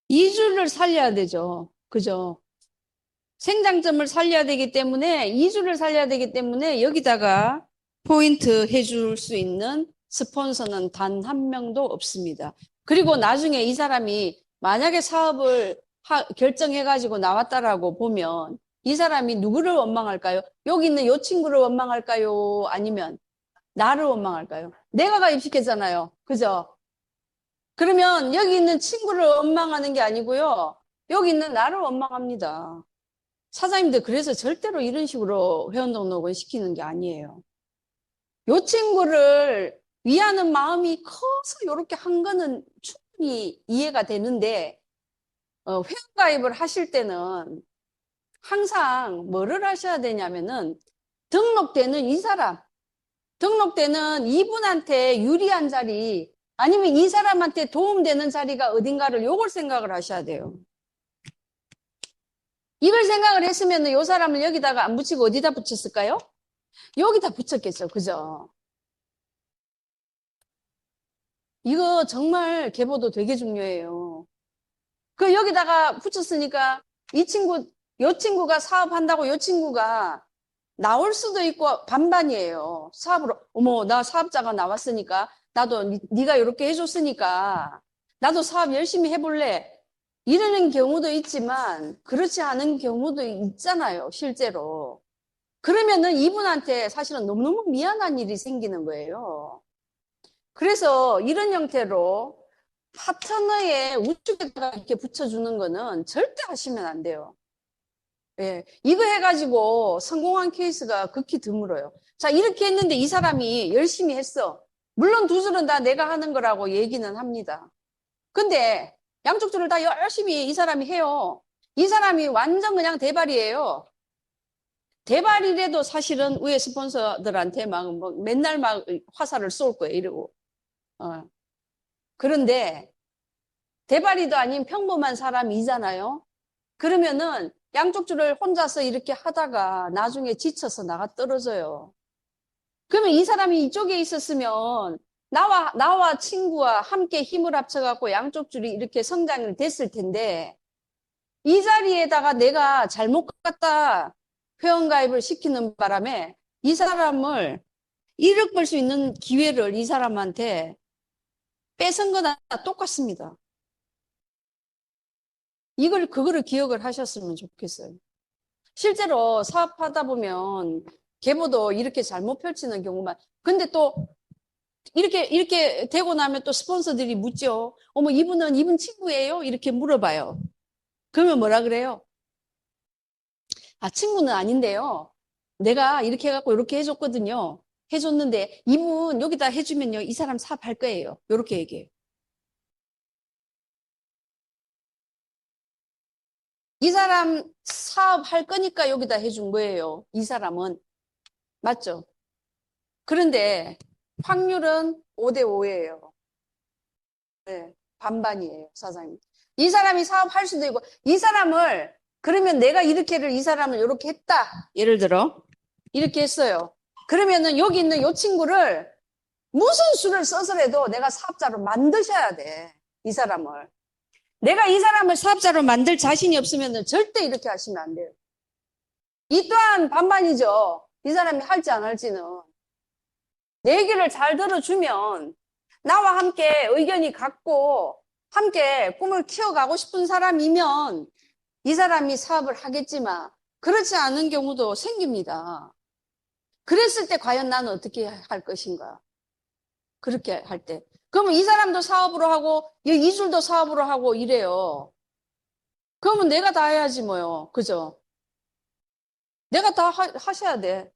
이 줄을 살려야 되죠. 그죠? 생장점을 살려야 되기 때문에 이 줄을 살려야 되기 때문에 여기다가 포인트 해줄 수 있는 스폰서는 단 한 명도 없습니다. 그리고 나중에 이 사람이 만약에 사업을 결정해가지고 나왔다라고 보면 이 사람이 누구를 원망할까요? 여기 있는 이 친구를 원망할까요? 아니면 나를 원망할까요? 내가 가입시켰잖아요. 그죠? 그러면 여기 있는 친구를 원망하는 게 아니고요. 여기 있는 나를 원망합니다. 사장님들 그래서 절대로 이런 식으로 회원 등록은 시키는 게 아니에요. 요 친구를 위하는 마음이 커서 이렇게 한 거는 충분히 이해가 되는데 회원 가입을 하실 때는 항상 뭐를 하셔야 되냐면은 등록되는 이 사람, 등록되는 이분한테 유리한 자리 아니면 이 사람한테 도움되는 자리가 어딘가를 요걸 생각을 하셔야 돼요. 이걸 생각을 했으면 이 사람을 여기다가 안 붙이고 어디다 붙였을까요? 여기다 붙였겠죠. 그죠? 이거 정말 계보도 되게 중요해요. 그 여기다가 붙였으니까 이 친구가 사업한다고 이 친구가 나올 수도 있고 반반이에요. 사업으로, 어머, 나 사업자가 나왔으니까, 나도 네가 이렇게 해줬으니까, 나도 사업 열심히 해볼래. 이러는 경우도 있지만, 그렇지 않은 경우도 있잖아요, 실제로. 그러면은 이분한테 사실은 너무너무 미안한 일이 생기는 거예요. 그래서 이런 형태로 파트너의 우측에다가 이렇게 붙여주는 거는 절대 하시면 안 돼요. 예, 이거 해가지고 성공한 케이스가 극히 드물어요. 자, 이렇게 했는데 이 사람이 열심히 했어. 물론 두 줄은 다 내가 하는 거라고 얘기는 합니다. 근데 양쪽 줄을 다 열심히 이 사람이 해요. 이 사람이 완전 그냥 대발이에요. 대발이라도 사실은 위에 스폰서들한테 뭐 맨날 막 화살을 쏠 거예요. 이러고. 그런데 대발이도 아닌 평범한 사람이잖아요. 그러면은 양쪽 줄을 혼자서 이렇게 하다가 나중에 지쳐서 나가 떨어져요. 그러면 이 사람이 이쪽에 있었으면 나와 친구와 함께 힘을 합쳐갖고 양쪽 줄이 이렇게 성장이 됐을 텐데 이 자리에다가 내가 잘못 갔다 회원가입을 시키는 바람에 이 사람을 이득 볼 수 있는 기회를 이 사람한테 뺏은 거나 똑같습니다. 그거를 기억을 하셨으면 좋겠어요. 실제로 사업하다 보면 계보도 이렇게 잘못 펼치는 경우만. 근데 또 이렇게 되고 나면 또 스폰서들이 묻죠. 어머, 이분 친구예요? 이렇게 물어봐요. 그러면 뭐라 그래요? 아, 친구는 아닌데요. 내가 이렇게 해갖고 이렇게 해줬거든요. 해줬는데 이분 여기다 해주면요. 이 사람 사업할 거예요. 이렇게 얘기해요. 이 사람 사업할 거니까 여기다 해준 거예요. 이 사람은. 맞죠? 그런데 확률은 5대 5예요. 네, 반반이에요, 사장님. 이 사람이 사업할 수도 있고, 이 사람을, 그러면 내가 이 사람을 이렇게 했다. 예를 들어, 이렇게 했어요. 그러면은 여기 있는 이 친구를 무슨 수를 써서라도 내가 사업자로 만드셔야 돼. 이 사람을. 내가 이 사람을 사업자로 만들 자신이 없으면 절대 이렇게 하시면 안 돼요. 이 또한 반반이죠. 이 사람이 할지 안 할지는. 내 얘기를 잘 들어주면 나와 함께 의견이 같고 함께 꿈을 키워가고 싶은 사람이면 이 사람이 사업을 하겠지만 그렇지 않은 경우도 생깁니다. 그랬을 때 과연 나는 어떻게 할 것인가? 그렇게 할 때. 그러면 이 사람도 사업으로 하고 이 줄도 사업으로 하고 이래요. 그러면 내가 다 해야지 뭐요. 그죠? 내가 다 하셔야 돼.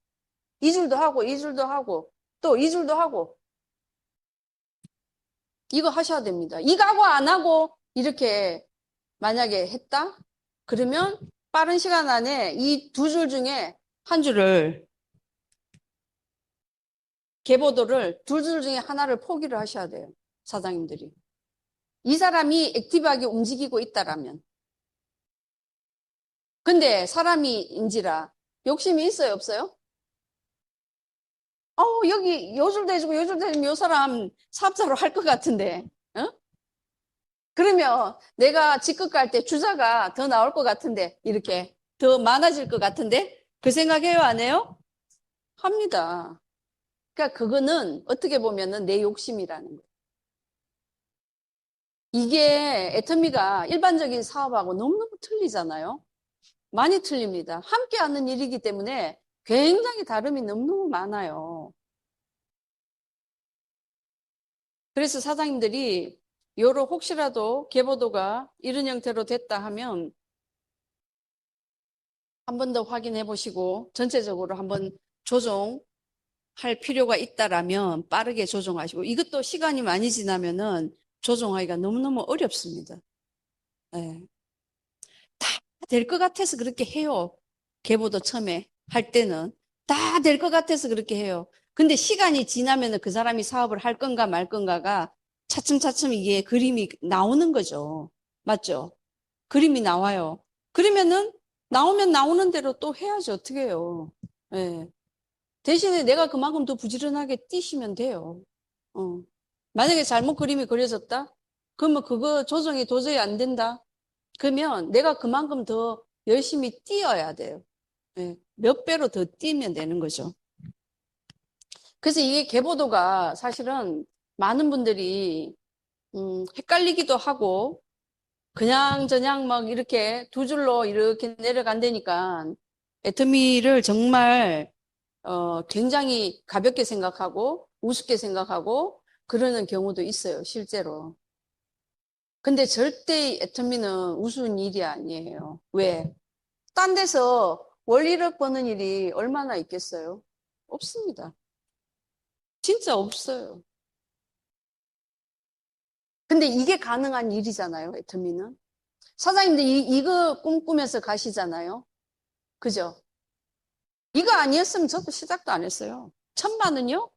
이 줄도 하고 이 줄도 하고 또 이 줄도 하고 이거 하셔야 됩니다. 이거 하고 안 하고 이렇게 만약에 했다? 그러면 빠른 시간 안에 이 두 줄 중에 한 줄을 계보도를 두 줄 중에 하나를 포기를 하셔야 돼요. 사장님들이. 이 사람이 액티브하게 움직이고 있다라면. 근데 사람이인지라 욕심이 있어요, 없어요? 여기 요 줄도 해주고 요 줄도 해주면 요 사람 사업자로 할 것 같은데. 어? 그러면 내가 직급 갈 때 주자가 더 나올 것 같은데 이렇게 더 많아질 것 같은데 그 생각해요, 안 해요? 합니다. 그러니까 그거는 어떻게 보면은 내 욕심이라는 거예요. 이게 애터미가 일반적인 사업하고 너무너무 틀리잖아요. 많이 틀립니다. 함께 하는 일이기 때문에 굉장히 다름이 너무너무 많아요. 그래서 사장님들이 요로 혹시라도 계보도가 이런 형태로 됐다 하면 한 번 더 확인해 보시고 전체적으로 한번 조정할 필요가 있다라면 빠르게 조정하시고 이것도 시간이 많이 지나면은 조정하기가 너무너무 어렵습니다. 네. 다 될 것 같아서 그렇게 해요. 계보도 처음에 할 때는 다 될 것 같아서 그렇게 해요. 근데 시간이 지나면은 그 사람이 사업을 할 건가 말 건가가 차츰차츰 이게 그림이 나오는 거죠. 맞죠? 그림이 나와요. 그러면은 나오면 나오는 대로 또 해야지 어떻게 해요. 예. 대신에 내가 그만큼 더 부지런하게 뛰시면 돼요. 어. 만약에 잘못 그림이 그려졌다? 그러면 그거 조정이 도저히 안 된다? 그러면 내가 그만큼 더 열심히 뛰어야 돼요. 예, 몇 배로 더 뛰면 되는 거죠. 그래서 이게 계보도가 사실은 많은 분들이 헷갈리기도 하고 그냥저냥 막 이렇게 두 줄로 이렇게 내려간다니까 애터미를 정말 굉장히 가볍게 생각하고 우습게 생각하고 그러는 경우도 있어요, 실제로. 근데 절대 애터미는 우스운 일이 아니에요. 왜? 딴 데서 월 1억 버는 일이 얼마나 있겠어요? 없습니다. 진짜 없어요. 근데 이게 가능한 일이잖아요, 애터미는. 사장님들 이거 꿈꾸면서 가시잖아요. 그죠? 이거 아니었으면 저도 시작도 안 했어요. 1,000만 원이요?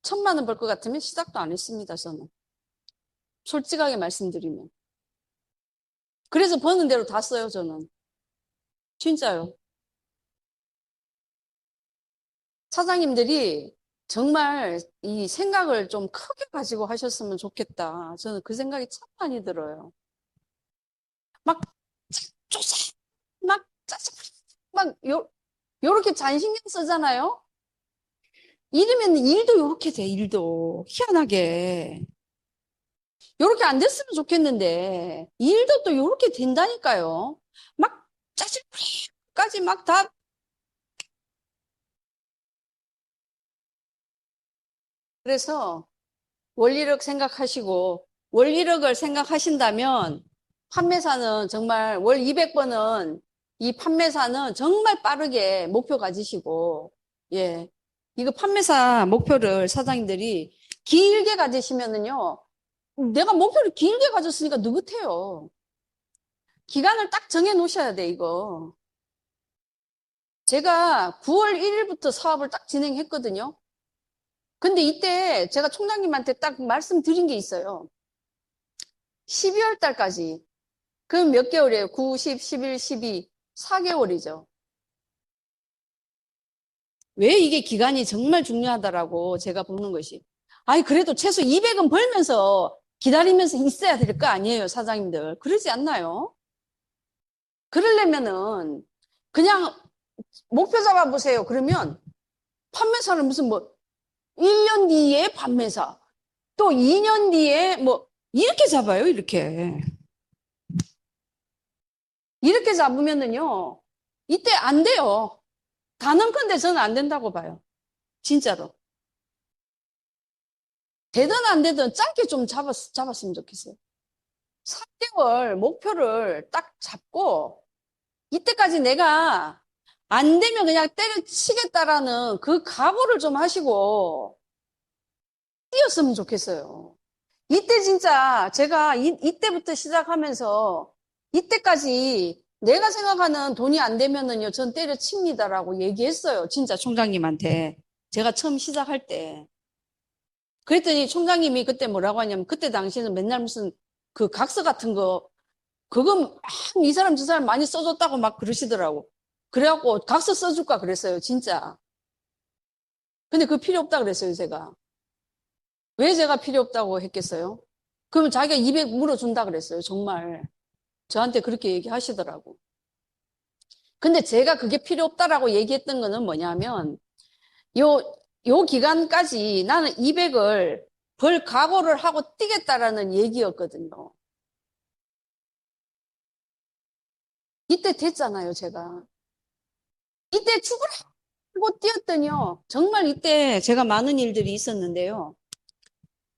1,000만 원 벌 것 같으면 시작도 안 했습니다, 저는. 솔직하게 말씀드리면. 그래서 버는 대로 다 써요, 저는. 진짜요. 사장님들이 정말 이 생각을 좀 크게 가지고 하셨으면 좋겠다. 저는 그 생각이 참 많이 들어요. 막, 쪼사, 막, 짜증, 막, 요렇게 잔신경 쓰잖아요? 이러면 일도 요렇게 돼, 일도. 희한하게. 요렇게 안 됐으면 좋겠는데, 일도 또 요렇게 된다니까요. 막, 짜증까지 막 다, 그래서, 원리력 생각하시고, 원리력을 생각하신다면, 판매사는 정말 월 200번은, 이 판매사는 정말 빠르게 목표 가지시고, 예. 이거 판매사 목표를 사장님들이 길게 가지시면은요, 내가 목표를 길게 가졌으니까 느긋해요. 기간을 딱 정해 놓으셔야 돼, 이거. 제가 9월 1일부터 사업을 딱 진행했거든요. 근데 이때 제가 총장님한테 딱 말씀드린 게 있어요. 12월 달까지. 그럼 몇 개월이에요? 9, 10, 11, 12. 4개월이죠. 왜 이게 기간이 정말 중요하다라고 제가 보는 것이. 아니, 그래도 최소 200은 벌면서 기다리면서 있어야 될 거 아니에요, 사장님들. 그러지 않나요? 그러려면은 그냥 목표 잡아보세요. 그러면 판매사는 무슨 뭐 1년 뒤에 판매사, 또 2년 뒤에 뭐 이렇게 잡아요, 이렇게. 이렇게 잡으면은요, 이때 안 돼요. 단언컨대 저는 안 된다고 봐요. 진짜로. 되든 안 되든 짧게 좀 잡았으면 좋겠어요. 3개월 목표를 딱 잡고, 이때까지 내가 안 되면 그냥 때려치겠다라는 그 각오를 좀 하시고, 뛰었으면 좋겠어요. 이때 진짜 제가 이때부터 시작하면서 이때까지 내가 생각하는 돈이 안 되면은요, 전 때려칩니다라고 얘기했어요. 진짜 총장님한테. 제가 처음 시작할 때. 그랬더니 총장님이 그때 뭐라고 하냐면 그때 당시에는 맨날 무슨 그 각서 같은 거 그거 막 이 사람 저 사람 많이 써줬다고 막 그러시더라고. 그래갖고 각서 써줄까 그랬어요. 진짜. 근데 그거 필요 없다 그랬어요. 제가. 왜 제가 필요 없다고 했겠어요? 그러면 자기가 200 물어준다 그랬어요. 정말. 저한테 그렇게 얘기하시더라고. 근데 제가 그게 필요 없다라고 얘기했던 거는 뭐냐면, 요, 요 기간까지 나는 200을 벌 각오를 하고 뛰겠다라는 얘기였거든요. 이때 됐잖아요, 제가. 이때 죽으라고 뛰었더니요. 정말 이때 제가 많은 일들이 있었는데요.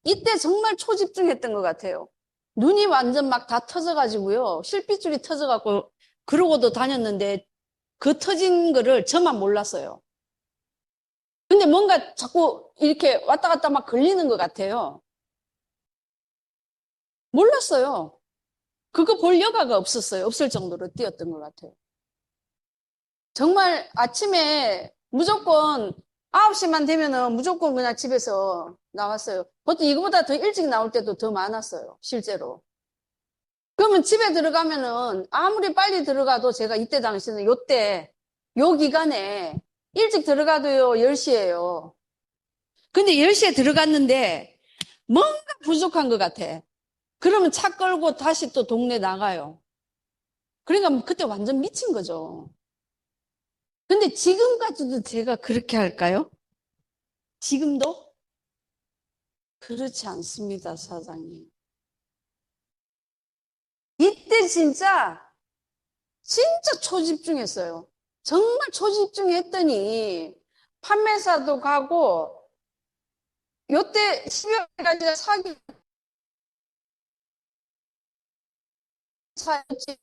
이때 정말 초집중했던 것 같아요. 눈이 완전 막 다 터져가지고요. 실핏줄이 터져갖고 그러고도 다녔는데 그 터진 거를 저만 몰랐어요. 근데 뭔가 자꾸 이렇게 왔다 갔다 막 걸리는 것 같아요. 몰랐어요. 그거 볼 여가가 없었어요. 없을 정도로 뛰었던 것 같아요. 정말 아침에 무조건 9시만 되면은 무조건 그냥 집에서 나왔어요. 보통 이거보다 더 일찍 나올 때도 더 많았어요. 실제로. 그러면 집에 들어가면은 아무리 빨리 들어가도 제가 이때 당시는 요때, 요 기간에 일찍 들어가도요, 10시예요. 근데 10시에 들어갔는데 뭔가 부족한 것 같아. 그러면 차 끌고 다시 또 동네 나가요. 그러니까 그때 완전 미친 거죠. 근데 지금까지도 제가 그렇게 할까요? 지금도? 그렇지 않습니다, 사장님. 이때 진짜 초집중했어요. 정말 초집중했더니 판매사도 가고 요때 12월까지 사기 차였지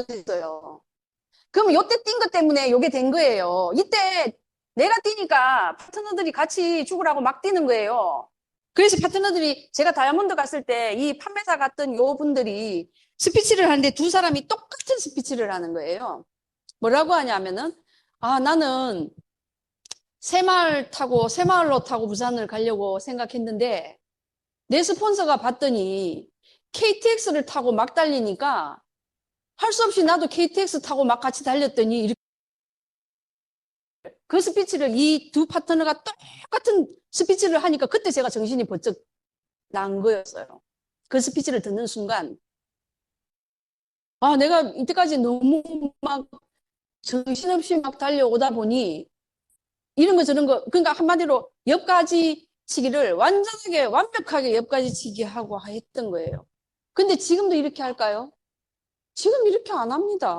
됐어요. 그럼 요때 뛴 것 때문에 요게 된 거예요. 이때 내가 뛰니까 파트너들이 같이 죽으라고 막 뛰는 거예요. 그래서 파트너들이 제가 다이아몬드 갔을 때 이 판매사 같은 요 분들이 스피치를 하는데 두 사람이 똑같은 스피치를 하는 거예요. 뭐라고 하냐면은 나는 새마을로 타고 부산을 가려고 생각했는데 내 스폰서가 봤더니 KTX를 타고 막 달리니까 할 수 없이 나도 KTX 타고 막 같이 달렸더니 그 스피치를 이 두 파트너가 똑같은 스피치를 하니까 그때 제가 정신이 번쩍 난 거였어요. 그 스피치를 듣는 순간 내가 이때까지 너무 막 정신없이 막 달려오다 보니 이런 거 저런 거 그러니까 한마디로 옆가지 치기를 완전하게 완벽하게 옆가지 치기 하고 했던 거예요. 근데 지금도 이렇게 할까요? 지금 이렇게 안 합니다.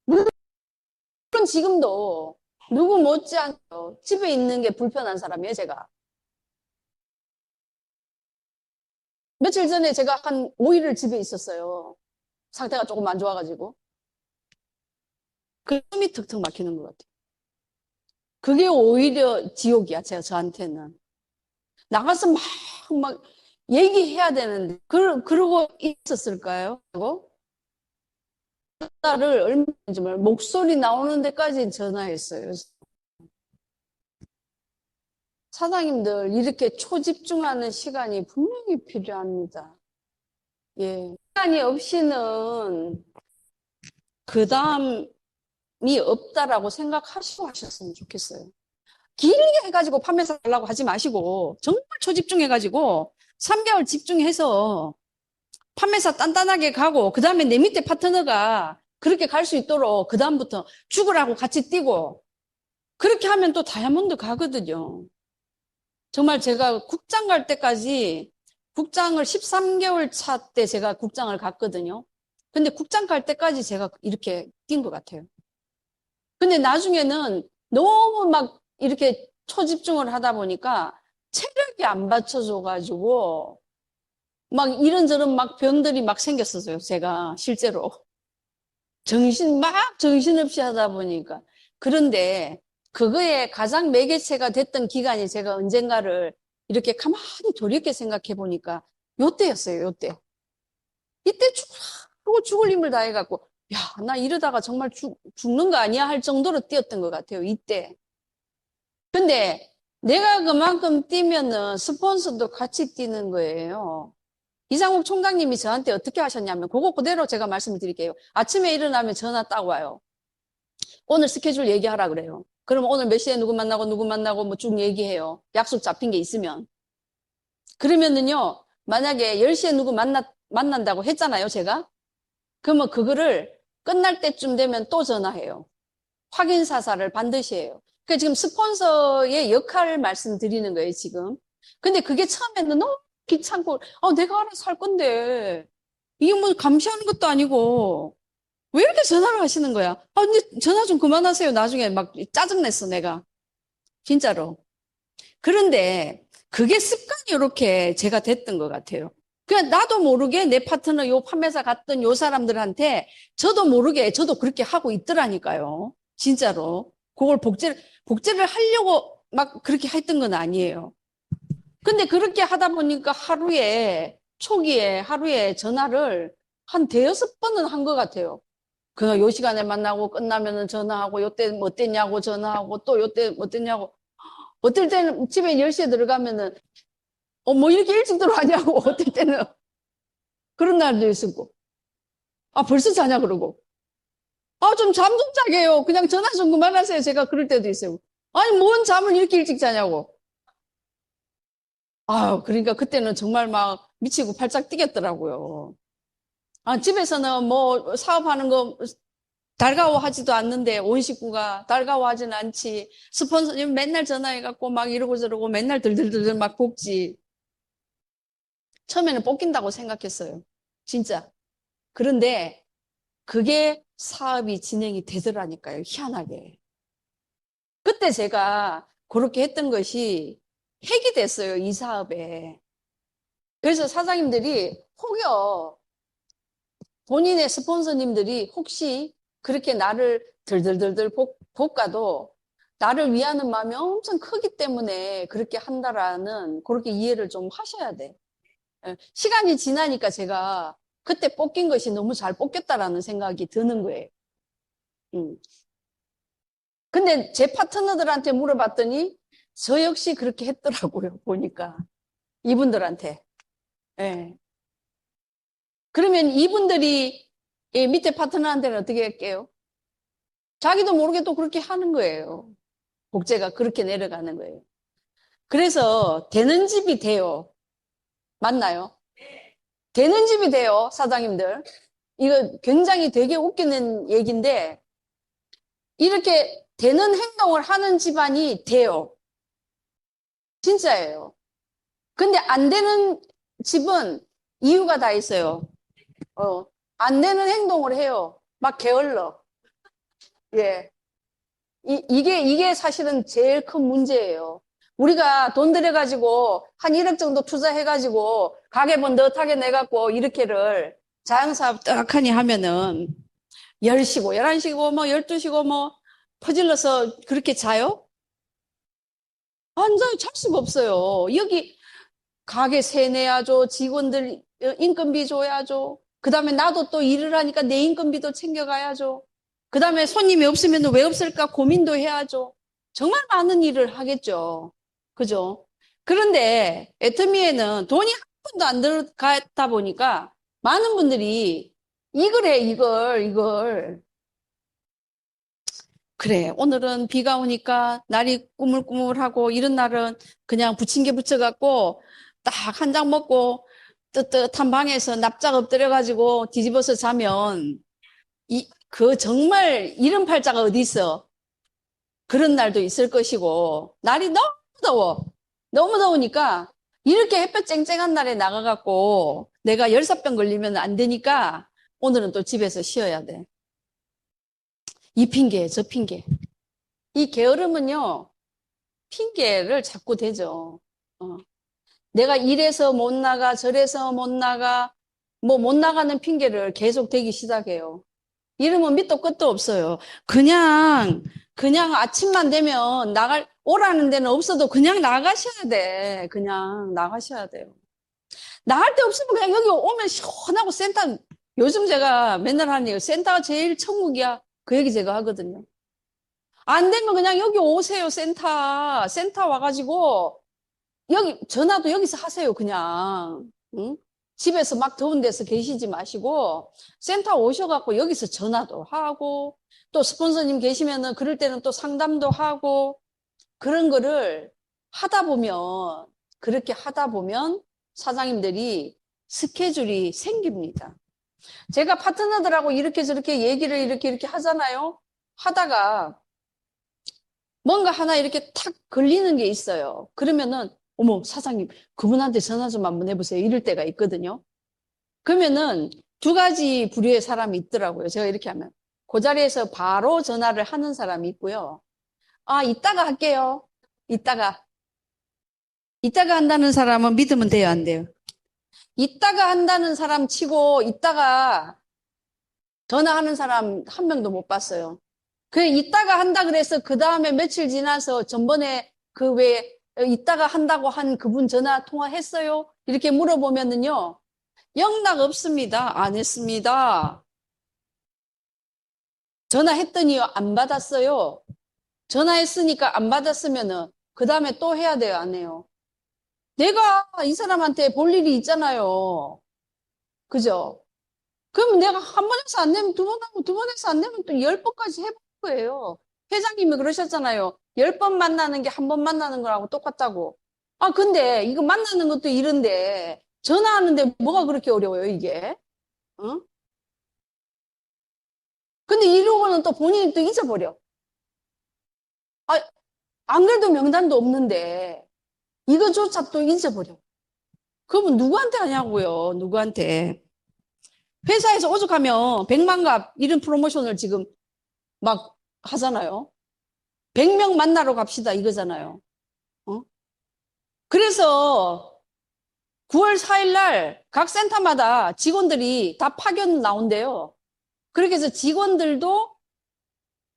물론 지금도 누구 못지않게 집에 있는 게 불편한 사람이에요, 제가. 며칠 전에 제가 한 5일을 집에 있었어요. 상태가 조금 안 좋아가지고. 그 숨이 턱턱 막히는 것 같아요. 그게 오히려 지옥이야, 저한테는. 나가서 막 얘기해야 되는데, 그러고 있었을까요? 전화를 얼마인지 목소리 나오는 데까지 전화했어요. 사장님들 이렇게 초집중하는 시간이 분명히 필요합니다. 예. 시간이 없이는 그 다음이 없다라고 생각하시고 하셨으면 좋겠어요. 길게 해가지고 판매사 하려고 하지 마시고 정말 초집중해가지고 3개월 집중해서 판매사 단단하게 가고 그 다음에 내 밑에 파트너가 그렇게 갈 수 있도록 그 다음부터 죽으라고 같이 뛰고 그렇게 하면 또 다이아몬드 가거든요. 정말 제가 국장 갈 때까지 국장을 13개월 차 때 제가 국장을 갔거든요. 근데 국장 갈 때까지 제가 이렇게 뛴 것 같아요. 근데 나중에는 너무 막 이렇게 초집중을 하다 보니까 체력이 안 받쳐줘가지고 막 이런저런 막 병들이 막 생겼었어요. 제가 실제로. 정신없이 하다 보니까. 그런데 그거에 가장 매개체가 됐던 기간이 제가 언젠가를 이렇게 가만히 돌이켜 생각해 보니까 요때였어요, 요때. 이때 죽을 힘을 다해갖고, 야, 나 이러다가 정말 죽는 거 아니야? 할 정도로 뛰었던 것 같아요, 이때. 근데 내가 그만큼 뛰면은 스폰서도 같이 뛰는 거예요. 이상욱 총장님이 저한테 어떻게 하셨냐면, 그거 그대로 제가 말씀을 드릴게요. 아침에 일어나면 전화 딱 와요. 오늘 스케줄 얘기하라 그래요. 그러면 오늘 몇 시에 누구 만나고 뭐 쭉 얘기해요. 약속 잡힌 게 있으면. 그러면은요, 만약에 10시에 누구 만난다고 했잖아요, 제가. 그러면 그거를 끝날 때쯤 되면 또 전화해요. 확인 사살을 반드시 해요. 그 지금 스폰서의 역할을 말씀드리는 거예요, 지금. 근데 그게 처음에는 너무 귀찮고, 내가 알아서 할 건데, 이게 뭐 감시하는 것도 아니고, 왜 이렇게 전화를 하시는 거야? 근데 전화 좀 그만하세요. 나중에 막 짜증냈어, 내가. 진짜로. 그런데 그게 습관이 이렇게 제가 됐던 것 같아요. 그냥 나도 모르게 내 파트너 요 판매사 갔던 요 사람들한테 저도 모르게 저도 그렇게 하고 있더라니까요. 진짜로. 그걸 복제를 하려고 막 그렇게 했던 건 아니에요. 근데 그렇게 하다 보니까 초기에 하루에 전화를 한 대여섯 번은 한 것 같아요. 요 시간에 만나고 끝나면은 전화하고 요때 뭐 어땠냐고 전화하고 또 요때 뭐 어땠냐고 어떨 때는 집에 10시에 들어가면은 뭐 이렇게 일찍 들어가냐고 어떨 때는 그런 날도 있었고 벌써 자냐 그러고 좀 잠 좀 자게 해요. 그냥 전화 좀 그만하세요. 제가 그럴 때도 있어요. 아니 뭔 잠을 이렇게 일찍 자냐고. 그러니까 그때는 정말 막 미치고 팔짝 뛰겠더라고요. 집에서는 뭐 사업하는 거 달가워하지도 않는데 온 식구가 달가워하지는 않지. 스폰서님 맨날 전화해갖고 막 이러고 저러고 맨날 들들들들 막 볶지. 처음에는 볶인다고 생각했어요. 진짜. 그런데 그게 사업이 진행이 되더라니까요. 희한하게. 그때 제가 그렇게 했던 것이 핵이 됐어요. 이 사업에. 그래서 사장님들이 혹여 본인의 스폰서님들이 혹시 그렇게 나를 들들들들 볶아도 나를 위하는 마음이 엄청 크기 때문에 그렇게 한다라는 그렇게 이해를 좀 하셔야 돼. 예, 시간이 지나니까 제가 그때 볶인 것이 너무 잘 볶였다라는 생각이 드는 거예요. 음. 근데 제 파트너들한테 물어봤더니 저 역시 그렇게 했더라고요. 보니까 이분들한테. 예. 그러면 이분들이 이 밑에 파트너한테는 어떻게 할게요? 자기도 모르게 또 그렇게 하는 거예요. 복제가 그렇게 내려가는 거예요. 그래서 되는 집이 돼요. 맞나요? 되는 집이 돼요, 사장님들. 이거 굉장히 되게 웃기는 얘기인데 이렇게 되는 행동을 하는 집안이 돼요. 진짜예요. 근데 안 되는 집은 이유가 다 있어요. 안 되는 행동을 해요. 막 게을러. 예. 이게 사실은 제일 큰 문제예요. 우리가 돈 들여가지고 한 1억 정도 투자해가지고 가계번 넣하게 내갖고 이렇게를 자영사업 떡하니 하면은 10시고 11시고 뭐 12시고 뭐 퍼질러서 그렇게 자요? 완전히 잘 수가 없어요. 여기 가게 세 내야죠. 직원들 인건비 줘야죠. 그 다음에 나도 또 일을 하니까 내 인건비도 챙겨가야죠. 그 다음에 손님이 없으면 왜 없을까 고민도 해야죠. 정말 많은 일을 하겠죠. 그죠? 그런데 애터미에는 돈이 한 푼도 안 들어가다 보니까 많은 분들이 이걸 해, 이걸. 그래, 오늘은 비가 오니까 날이 꾸물꾸물하고 이런 날은 그냥 부침개 부쳐갖고 딱 한 장 먹고 뜨뜻한 방에서 납작 엎드려가지고 뒤집어서 자면 그 정말 이런 팔자가 어디 있어? 그런 날도 있을 것이고 날이 너무 더워. 너무 더우니까 이렇게 햇볕 쨍쨍한 날에 나가갖고 내가 열사병 걸리면 안 되니까 오늘은 또 집에서 쉬어야 돼. 이 핑계, 저 핑계. 이 게으름은요, 핑계를 자꾸 대죠. 어. 내가 이래서 못 나가, 저래서 못 나가, 뭐 못 나가는 핑계를 계속 대기 시작해요. 이러면 밑도 끝도 없어요. 그냥 아침만 되면 오라는 데는 없어도 그냥 나가셔야 돼. 그냥 나가셔야 돼요. 나갈 데 없으면 그냥 여기 오면 시원하고 센터, 요즘 제가 맨날 하는 얘기, 센터가 제일 천국이야. 그 얘기 제가 하거든요. 안 되면 그냥 여기 오세요, 센터. 센터 와가지고, 전화도 여기서 하세요, 그냥. 응? 집에서 막 더운 데서 계시지 마시고, 센터 오셔갖고 여기서 전화도 하고, 또 스폰서님 계시면은 그럴 때는 또 상담도 하고, 그런 거를 하다 보면, 그렇게 하다 보면 사장님들이 스케줄이 생깁니다. 제가 파트너들하고 이렇게 저렇게 얘기를 이렇게 하잖아요. 하다가 뭔가 하나 이렇게 탁 걸리는 게 있어요. 그러면은 어머 사장님 그분한테 전화 좀 한번 해보세요. 이럴 때가 있거든요. 그러면은 두 가지 부류의 사람이 있더라고요. 제가 이렇게 하면 그 자리에서 바로 전화를 하는 사람이 있고요. 아 이따가 할게요. 이따가 한다는 사람은 믿으면 돼요, 안 돼요? 이따가 한다는 사람 치고 이따가 전화하는 사람 한 명도 못 봤어요. 그 이따가 한다 그래서 그 다음에 며칠 지나서 전번에 그 왜 이따가 한다고 한 그분 전화 통화했어요? 이렇게 물어보면은요. 연락 없습니다. 안 했습니다. 전화했더니요. 안 받았어요. 전화했으니까 안 받았으면은 그 다음에 또 해야 돼요? 안 해요? 내가 이 사람한테 볼 일이 있잖아요. 그죠? 그럼 내가 한 번 해서 안 내면 두 번 하고 두 번 해서 안 내면 또 10번까지 해볼 거예요. 회장님이 그러셨잖아요. 10번 만나는 게 한 번 만나는 거라고 똑같다고. 아, 근데 이거 만나는 것도 이런데 전화하는데 뭐가 그렇게 어려워요, 이게? 어? 근데 근데 이러고는 또 본인이 또 잊어버려. 아, 안 그래도 명단도 없는데 이거조차 또 잊어버려. 그러면 누구한테 하냐고요, 누구한테. 회사에서 오죽하면 100만갑 이런 프로모션을 지금 막 하잖아요. 100명 만나러 갑시다 이거잖아요. 어? 그래서 9월 4일 날 각 센터마다 직원들이 다 파견 나온대요. 그렇게 해서 직원들도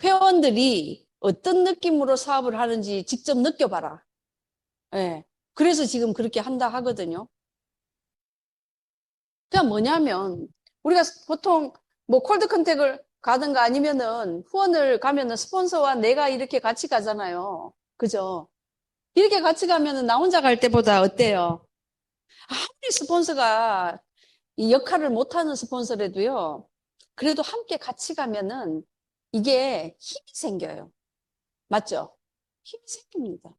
회원들이 어떤 느낌으로 사업을 하는지 직접 느껴봐라. 예. 그래서 지금 그렇게 한다 하거든요. 그냥 뭐냐면 우리가 보통 뭐 콜드 컨택을 가든가 아니면은 후원을 가면은 스폰서와 내가 이렇게 같이 가잖아요. 그죠? 이렇게 같이 가면은 나 혼자 갈 때보다 어때요? 아무리 스폰서가 이 역할을 못하는 스폰서라도요. 그래도 함께 같이 가면은 이게 힘이 생겨요. 맞죠? 힘이 생깁니다.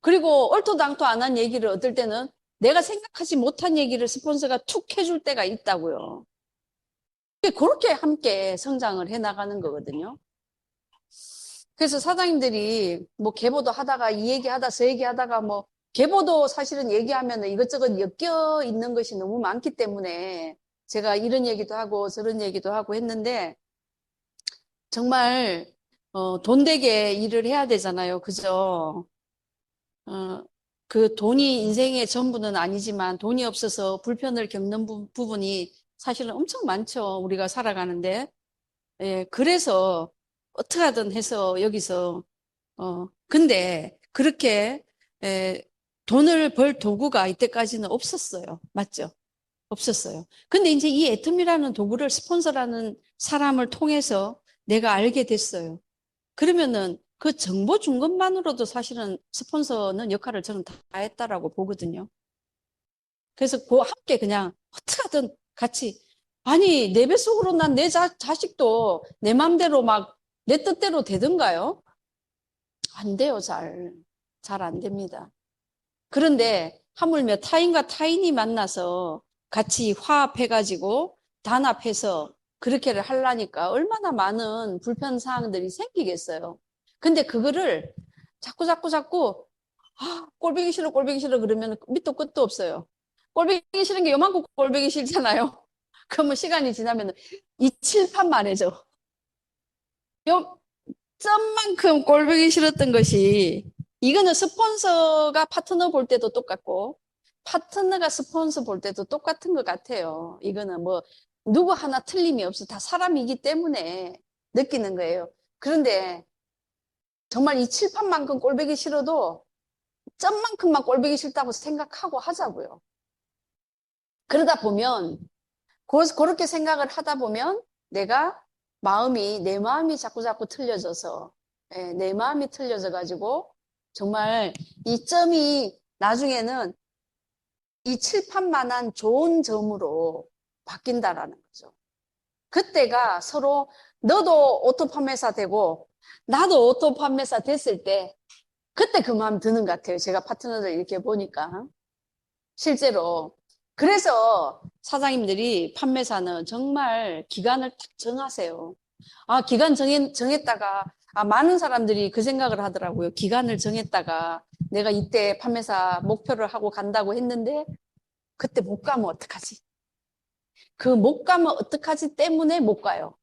그리고 얼토당토 안 한 얘기를 어떨 때는 내가 생각하지 못한 얘기를 스폰서가 툭 해줄 때가 있다고요. 그렇게 함께 성장을 해 나가는 거거든요. 그래서 사장님들이 뭐 계보도 하다가 이 얘기하다 저 얘기하다가 뭐 계보도 사실은 얘기하면 이것저것 엮여 있는 것이 너무 많기 때문에 제가 이런 얘기도 하고 저런 얘기도 하고 했는데 정말 돈 되게 일을 해야 되잖아요. 그죠? 어, 그 돈이 인생의 전부는 아니지만 돈이 없어서 불편을 겪는 부분이 사실은 엄청 많죠. 우리가 살아가는데. 예, 그래서 어떻게 하든 해서 여기서, 근데 그렇게, 돈을 벌 도구가 이때까지는 없었어요. 맞죠? 없었어요. 근데 이제 이 애텀이라는 도구를 스폰서라는 사람을 통해서 내가 알게 됐어요. 그러면은 그 정보 준 것만으로도 사실은 스폰서는 역할을 저는 다 했다라고 보거든요. 그래서 그 함께 그냥 어떻게든 같이 아니 내 뱃속으로 난 내 자식도 내 맘대로 막 내 뜻대로 되던가요? 안 돼요. 잘 안 됩니다. 그런데 하물며 타인과 타인이 만나서 같이 화합해가지고 단합해서 그렇게를 하려니까 얼마나 많은 불편 사항들이 생기겠어요. 근데 그거를 자꾸 꼴보기 싫어 꼴보기 싫어 그러면 밑도 끝도 없어요. 꼴보기 싫은 게 요만큼 꼴보기 싫잖아요. 그러면 시간이 지나면 이 칠판만해져. 요 점만큼 꼴보기 싫었던 것이 이거는 스폰서가 파트너 볼 때도 똑같고 파트너가 스폰서 볼 때도 똑같은 것 같아요. 이거는 뭐 누구 하나 틀림이 없어. 다 사람이기 때문에 느끼는 거예요. 그런데 정말 이 칠판만큼 꼴보기 싫어도 점만큼만 꼴보기 싫다고 생각하고 하자고요. 그러다 보면 그렇게 생각을 하다 보면 내 마음이 자꾸 틀려져서 내 마음이 틀려져 가지고 정말 이 점이 나중에는 이 칠판만한 좋은 점으로 바뀐다라는 거죠. 그때가 서로 너도 오토 판매사 되고 나도 오토 판매사 됐을 때 그때 그 마음 드는 것 같아요. 제가 파트너들 이렇게 보니까 실제로 그래서 사장님들이 판매사는 정말 기간을 딱 정하세요. 아, 기간 정했다가 많은 사람들이 그 생각을 하더라고요. 기간을 정했다가 내가 이때 판매사 목표를 하고 간다고 했는데 그때 못 가면 어떡하지? 그 못 가면 어떡하지 때문에 못 가요.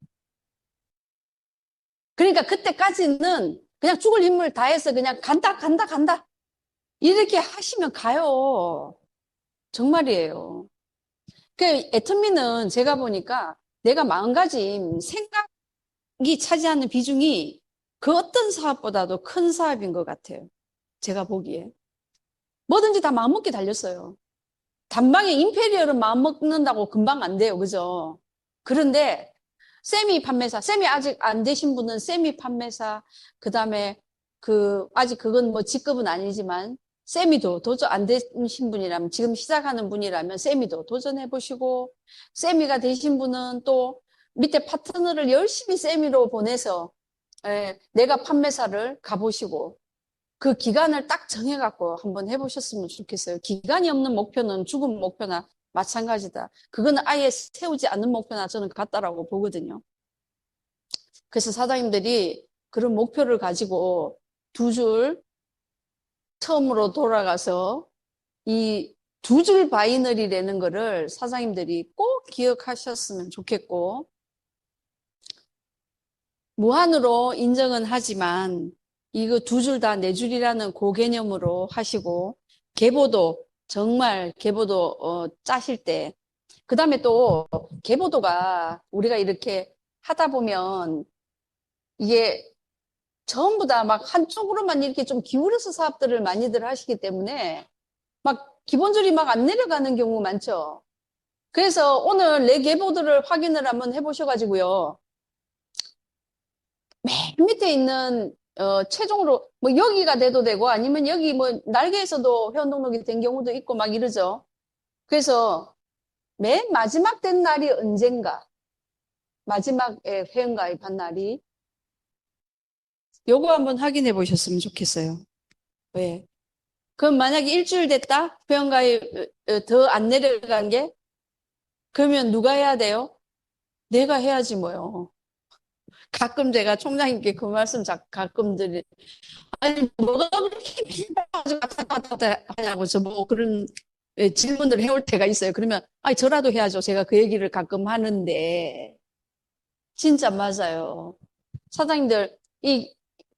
그러니까 그때까지는 그냥 죽을 힘을 다해서 그냥 간다. 이렇게 하시면 가요. 정말이에요. 그 애터미는 제가 보니까 내가 마음가짐, 생각이 차지하는 비중이 그 어떤 사업보다도 큰 사업인 것 같아요. 제가 보기에. 뭐든지 다 마음먹기 달렸어요. 단방에 임페리얼은 마음먹는다고 금방 안 돼요. 그죠? 그런데 세미 판매사, 세미 아직 안 되신 분은 세미 판매사, 그 다음에 아직 그건 뭐 직급은 아니지만 세미도 도전 안 되신 분이라면, 지금 시작하는 분이라면 세미도 도전해 보시고, 세미가 되신 분은 또 밑에 파트너를 열심히 세미로 보내서 내가 판매사를 가보시고, 그 기간을 딱 정해갖고 한번 해보셨으면 좋겠어요. 기간이 없는 목표는 죽은 목표나 마찬가지다. 그거는 아예 세우지 않는 목표나 저는 같다라고 보거든요. 그래서 사장님들이 그런 목표를 가지고 두 줄 처음으로 돌아가서 이 두 줄 바이너리라는 거를 사장님들이 꼭 기억하셨으면 좋겠고, 무한으로 인정은 하지만 이거 두 줄 다 네 줄이라는 고개념으로 하시고, 계보도 정말 계보도 짜실 때, 그 다음에 또 계보도가 우리가 이렇게 하다 보면 이게 전부 다 막 한쪽으로만 이렇게 좀 기울여서 사업들을 많이들 하시기 때문에 막 기본줄이 막 안 내려가는 경우 많죠. 그래서 오늘 내 계보도를 확인을 한번 해보셔가지고요. 맨 밑에 있는 최종으로 뭐 여기가 돼도 되고 아니면 여기 뭐 날개에서도 회원 등록이 된 경우도 있고 막 이러죠. 그래서 맨 마지막 된 날이 언젠가, 마지막에 회원 가입한 날이, 요거 한번 확인해 보셨으면 좋겠어요. 왜? 그럼 만약에 일주일 됐다? 회원 가입 더 안 내려간 게? 그러면 누가 해야 돼요? 내가 해야지 뭐요. 가끔 제가 총장님께 그 말씀 가끔 드리, 아니, 뭐가 그렇게 왔다 하냐고 뭐 그런 질문을 해올 때가 있어요. 그러면, 아니, 저라도 해야죠. 제가 그 얘기를 가끔 하는데, 진짜 맞아요. 사장님들,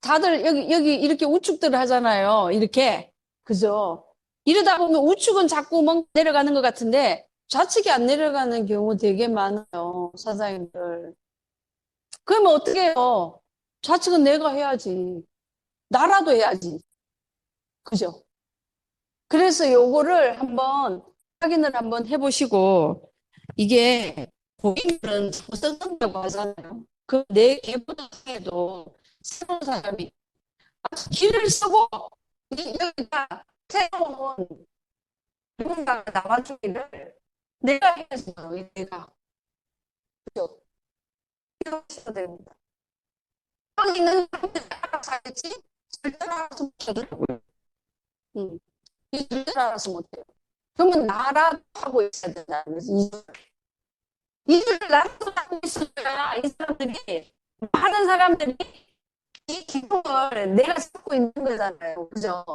다들 여기 이렇게 우측들을 하잖아요. 이렇게. 그죠? 이러다 보면 우측은 자꾸 멍 내려가는 것 같은데, 좌측이 안 내려가는 경우 되게 많아요. 사장님들. 그러면 어떻게 해요? 좌측은 내가 해야지. 나라도 해야지. 그죠? 그래서 요거를 한번 확인을 한번 해보시고, 이게 고객들은 써준다고 하잖아요. 그 내 계보다에도 새로운 사람이 길을 쓰고 여기가 새로운 누군가가 나와주기를 내가 해야지. 내가. 그죠? 이렇게 하셔야 됩니다. 여기 있는 사람들이 알아서 하겠지? 절대 알아서 못하더라고요. 절대 알아서 못해요. 그러면 나라도 하고 있어야 된다는 거지. 이들 나라도 하고 있어야 이 사람들이, 많은 사람들이 이 기쁨을 내가 찾고 있는 거잖아요. 그죠?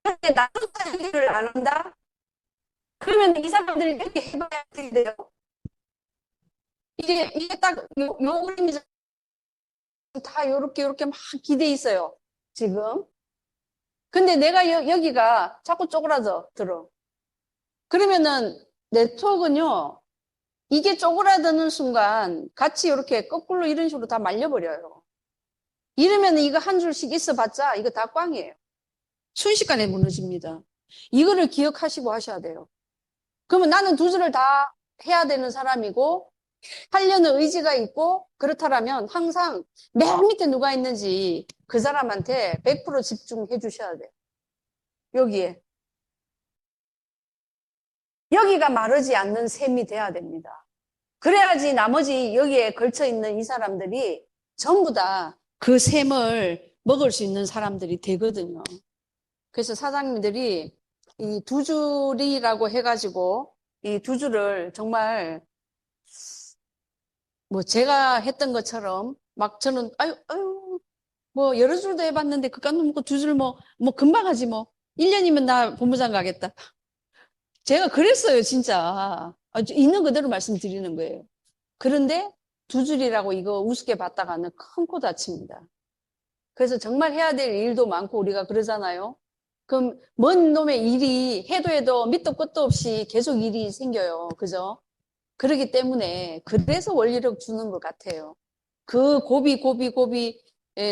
근데 나도 살기를 안 한다? 그러면 이 사람들이 이렇게 해봐야 어떻게 돼요? 이게 딱, 요 그림이 다 요렇게 막 기대 있어요. 지금. 근데 내가 여기가 자꾸 쪼그라져 들어. 그러면은 네트워크는요, 이게 쪼그라드는 순간 같이 이렇게 거꾸로 이런 식으로 다 말려버려요. 이러면 이거 한 줄씩 있어봤자 이거 다 꽝이에요. 순식간에 무너집니다. 이거를 기억하시고 하셔야 돼요. 그러면 나는 두 줄을 다 해야 되는 사람이고 하려는 의지가 있고 그렇다면 항상 맨 밑에 누가 있는지 그 사람한테 100% 집중해 주셔야 돼요. 여기에. 여기가 마르지 않는 셈이 돼야 됩니다. 그래야지 나머지 여기에 걸쳐 있는 이 사람들이 전부 다 그 셈을 먹을 수 있는 사람들이 되거든요. 그래서 사장님들이 이 두 줄이라고 해가지고 이 두 줄을 정말 뭐 제가 했던 것처럼 막 저는 아유 뭐 여러 줄도 해봤는데 그깟 놈고 두 줄 뭐 금방 하지 뭐 1년이면 나 본부장 가겠다. 제가 그랬어요 진짜. 있는 그대로 말씀드리는 거예요. 그런데 두 줄이라고 이거 우습게 봤다가는 큰 코 다칩니다. 그래서 정말 해야 될 일도 많고 우리가 그러잖아요. 그럼 먼 놈의 일이 해도 밑도 끝도 없이 계속 일이 생겨요. 그죠? 그렇기 때문에 그래서 원리력 주는 것 같아요. 그 고비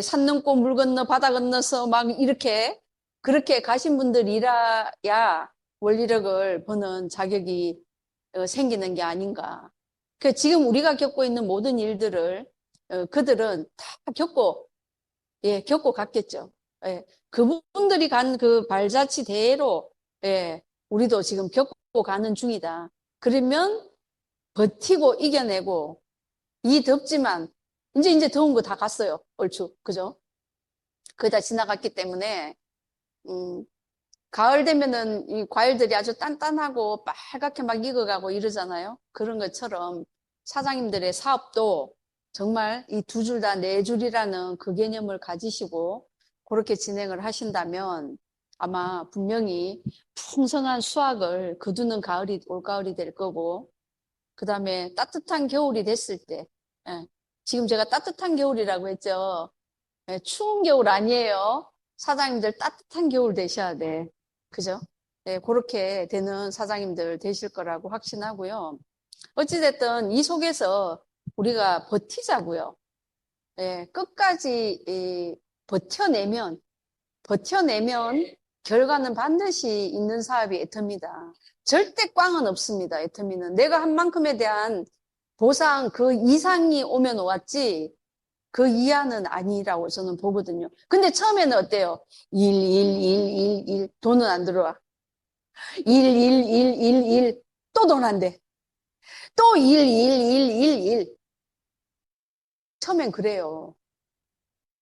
산 넘고 물 건너 바다 건너서 막 이렇게 그렇게 가신 분들이라야 원리력을 버는 자격이 생기는 게 아닌가. 그 지금 우리가 겪고 있는 모든 일들을 그들은 다 겪고 갔겠죠. 예, 그분들이 간 그 발자취대로 예, 우리도 지금 겪고 가는 중이다. 그러면 버티고 이겨내고 이 덥지만 이제 더운 거 다 갔어요. 얼추 그죠? 그게 다 지나갔기 때문에 음, 가을 되면은 이 과일들이 아주 단단하고 빨갛게 막 익어가고 이러잖아요. 그런 것처럼 사장님들의 사업도 정말 이 두 줄 다 네 줄이라는 그 개념을 가지시고 그렇게 진행을 하신다면 아마 분명히 풍성한 수확을 거두는 가을이, 올가을이 될 거고, 그 다음에 따뜻한 겨울이 됐을 때, 예, 지금 제가 따뜻한 겨울이라고 했죠. 예, 추운 겨울 아니에요. 사장님들 따뜻한 겨울 되셔야 돼. 그죠? 네, 그렇게 되는 사장님들 되실 거라고 확신하고요. 어찌됐든 이 속에서 우리가 버티자고요. 예, 끝까지 버텨내면, 버텨내면 결과는 반드시 있는 사업이 애터미다. 절대 꽝은 없습니다. 애터미는. 내가 한 만큼에 대한 보상 그 이상이 오면 왔지 그 이하는 아니라고 저는 보거든요. 근데 처음에는 어때요? 1 돈은 안 들어와. 1 또 돈 안 돼. 또 1 처음엔 그래요.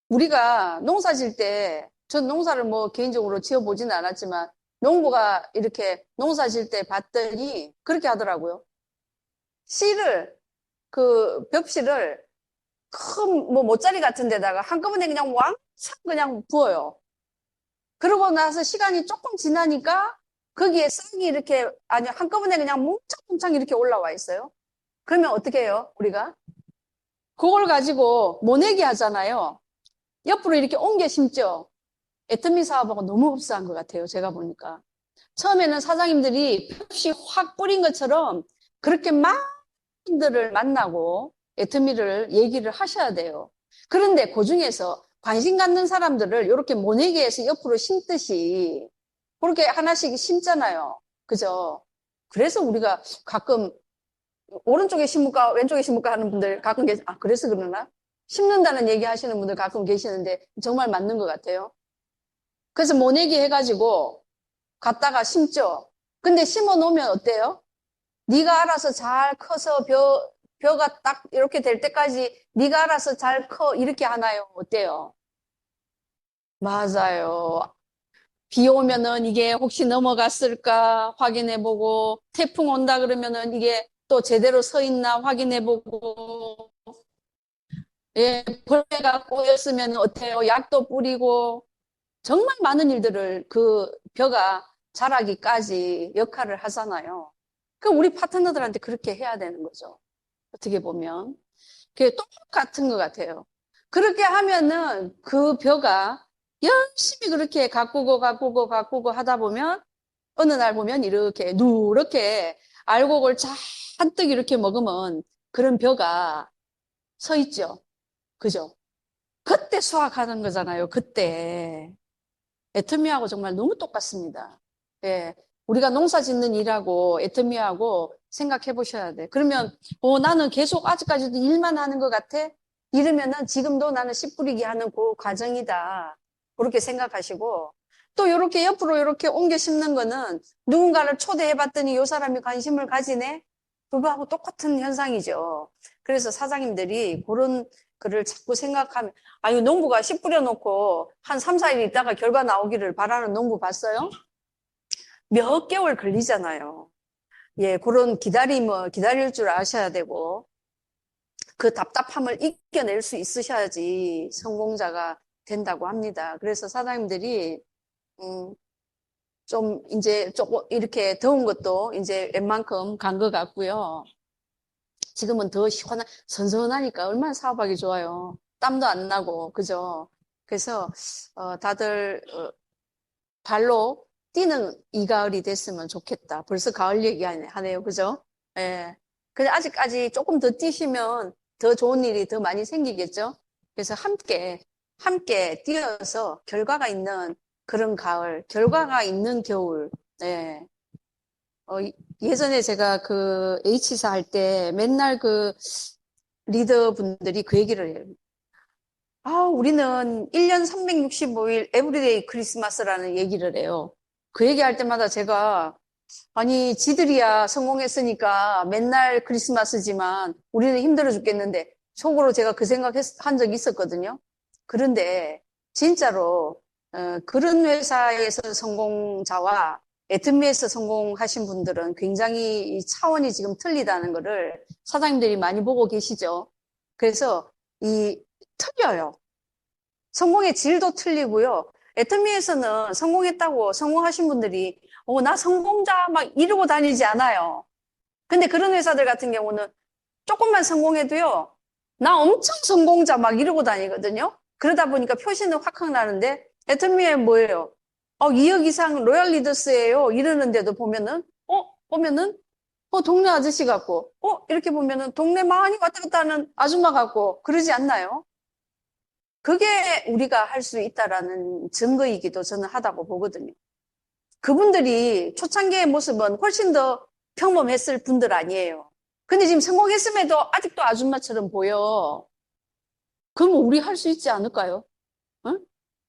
우리가 농사 질 때, 전 농사를 뭐 개인적으로 지어보지는 않았지만, 농부가 이렇게 농사 질 때 봤더니 그렇게 하더라고요. 씨를, 그 벽씨를 큰 뭐 모짜리 같은 데다가 한꺼번에 그냥 왕창 그냥 부어요. 그러고 나서 시간이 조금 지나니까 거기에 싹이 이렇게, 아니, 한꺼번에 그냥 뭉창뭉창 이렇게 올라와 있어요. 그러면 어떻게 해요, 우리가? 그걸 가지고 모내기 하잖아요. 옆으로 이렇게 옮겨 심죠. 애터미 사업하고 너무 흡사한 것 같아요. 제가 보니까. 처음에는 사장님들이 벽시 확 뿌린 것처럼 그렇게 많은 분들을 만나고 애터미를 얘기를 하셔야 돼요. 그런데 그 중에서 관심 갖는 사람들을 이렇게 모내기해서 옆으로 심듯이 그렇게 하나씩 심잖아요. 그죠? 그래서 우리가 가끔 오른쪽에 심을까 왼쪽에 심을까 하는 분들 가끔 그래서 그러나? 심는다는 얘기 하시는 분들 가끔 계시는데 정말 맞는 것 같아요. 그래서 모내기 해가지고 갖다가 심죠. 근데 심어 놓으면 어때요? 네가 알아서 잘 커서 벼가 딱 이렇게 될 때까지 네가 알아서 잘 커 이렇게 하나요? 어때요? 맞아요. 비 오면은 이게 혹시 넘어갔을까 확인해보고 태풍 온다 그러면은 이게 또 제대로 서 있나 확인해보고 예, 벌레가 꼬였으면 어때요? 약도 뿌리고 정말 많은 일들을 그 벼가 자라기까지 역할을 하잖아요. 그럼 우리 파트너들한테 그렇게 해야 되는 거죠. 어떻게 보면. 그게 똑같은 것 같아요. 그렇게 하면은 그 벼가 열심히 그렇게 가꾸고 하다 보면 어느 날 보면 이렇게 누렇게 알곡을 잔뜩 이렇게 먹으면 그런 벼가 서 있죠. 그죠? 그때 수확하는 거잖아요. 그때. 애터미하고 정말 너무 똑같습니다. 예. 우리가 농사 짓는 일하고 애터미하고 생각해 보셔야 돼. 그러면, 나는 계속 아직까지도 일만 하는 것 같아? 이러면은 지금도 나는 씨 뿌리기 하는 그 과정이다. 그렇게 생각하시고, 또 이렇게 옆으로 이렇게 옮겨 심는 거는 누군가를 초대해 봤더니 이 사람이 관심을 가지네? 그거하고 똑같은 현상이죠. 그래서 사장님들이 그런 거를 자꾸 생각하면, 아니, 농부가 씨 뿌려놓고 한 3, 4일 있다가 결과 나오기를 바라는 농부 봤어요? 몇 개월 걸리잖아요. 예, 그런 기다릴 줄 아셔야 되고, 그 답답함을 이겨낼 수 있으셔야지 성공자가 된다고 합니다. 그래서 사장님들이, 음, 좀, 이제 조금 이렇게 더운 것도 이제 웬만큼 간 것 같고요. 지금은 더 선선하니까 얼마나 사업하기 좋아요. 땀도 안 나고, 그죠? 그래서, 다들, 발로 뛰는 이 가을이 됐으면 좋겠다. 벌써 가을 얘기하네요. 그죠? 예. 근데 아직까지 조금 더 뛰시면 더 좋은 일이 더 많이 생기겠죠? 그래서 함께 뛰어서 결과가 있는 그런 가을, 결과가 있는 겨울, 예. 예전에 제가 그 H사 할 때 맨날 그 리더 분들이 그 얘기를 해요. 우리는 1년 365일 에브리데이 크리스마스라는 얘기를 해요. 그 얘기할 때마다 제가 아니 지들이야 성공했으니까 맨날 크리스마스지만 우리는 힘들어 죽겠는데 속으로 제가 그 한 적이 있었거든요. 그런데 진짜로 그런 회사에서 성공자와 애터미에서 성공하신 분들은 굉장히 이 차원이 지금 틀리다는 거를 사장님들이 많이 보고 계시죠. 그래서 틀려요. 성공의 질도 틀리고요. 애터미에서는 성공했다고 성공하신 분들이 나 성공자 막 이러고 다니지 않아요. 근데 그런 회사들 같은 경우는 조금만 성공해도요, 나 엄청 성공자 막 이러고 다니거든요. 그러다 보니까 표시는 확확 나는데 애터미에 뭐예요? 2억 이상 로얄 리더스예요. 이러는데도 보면은 동네 아저씨 같고 이렇게 보면은 동네 많이 왔다 갔다 하는 아줌마 같고 그러지 않나요? 그게 우리가 할 수 있다라는 증거이기도 저는 하다고 보거든요. 그분들이 초창기의 모습은 훨씬 더 평범했을 분들 아니에요. 근데 지금 성공했음에도 아직도 아줌마처럼 보여. 그럼 우리 할 수 있지 않을까요? 응?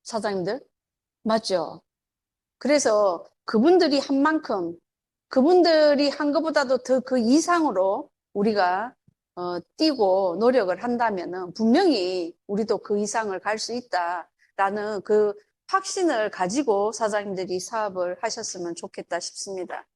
사장님들? 맞죠? 그래서 그분들이 한 만큼, 그분들이 한 것보다도 더 그 이상으로 우리가 뛰고 노력을 한다면은 분명히 우리도 그 이상을 갈 수 있다라는 그 확신을 가지고 사장님들이 사업을 하셨으면 좋겠다 싶습니다.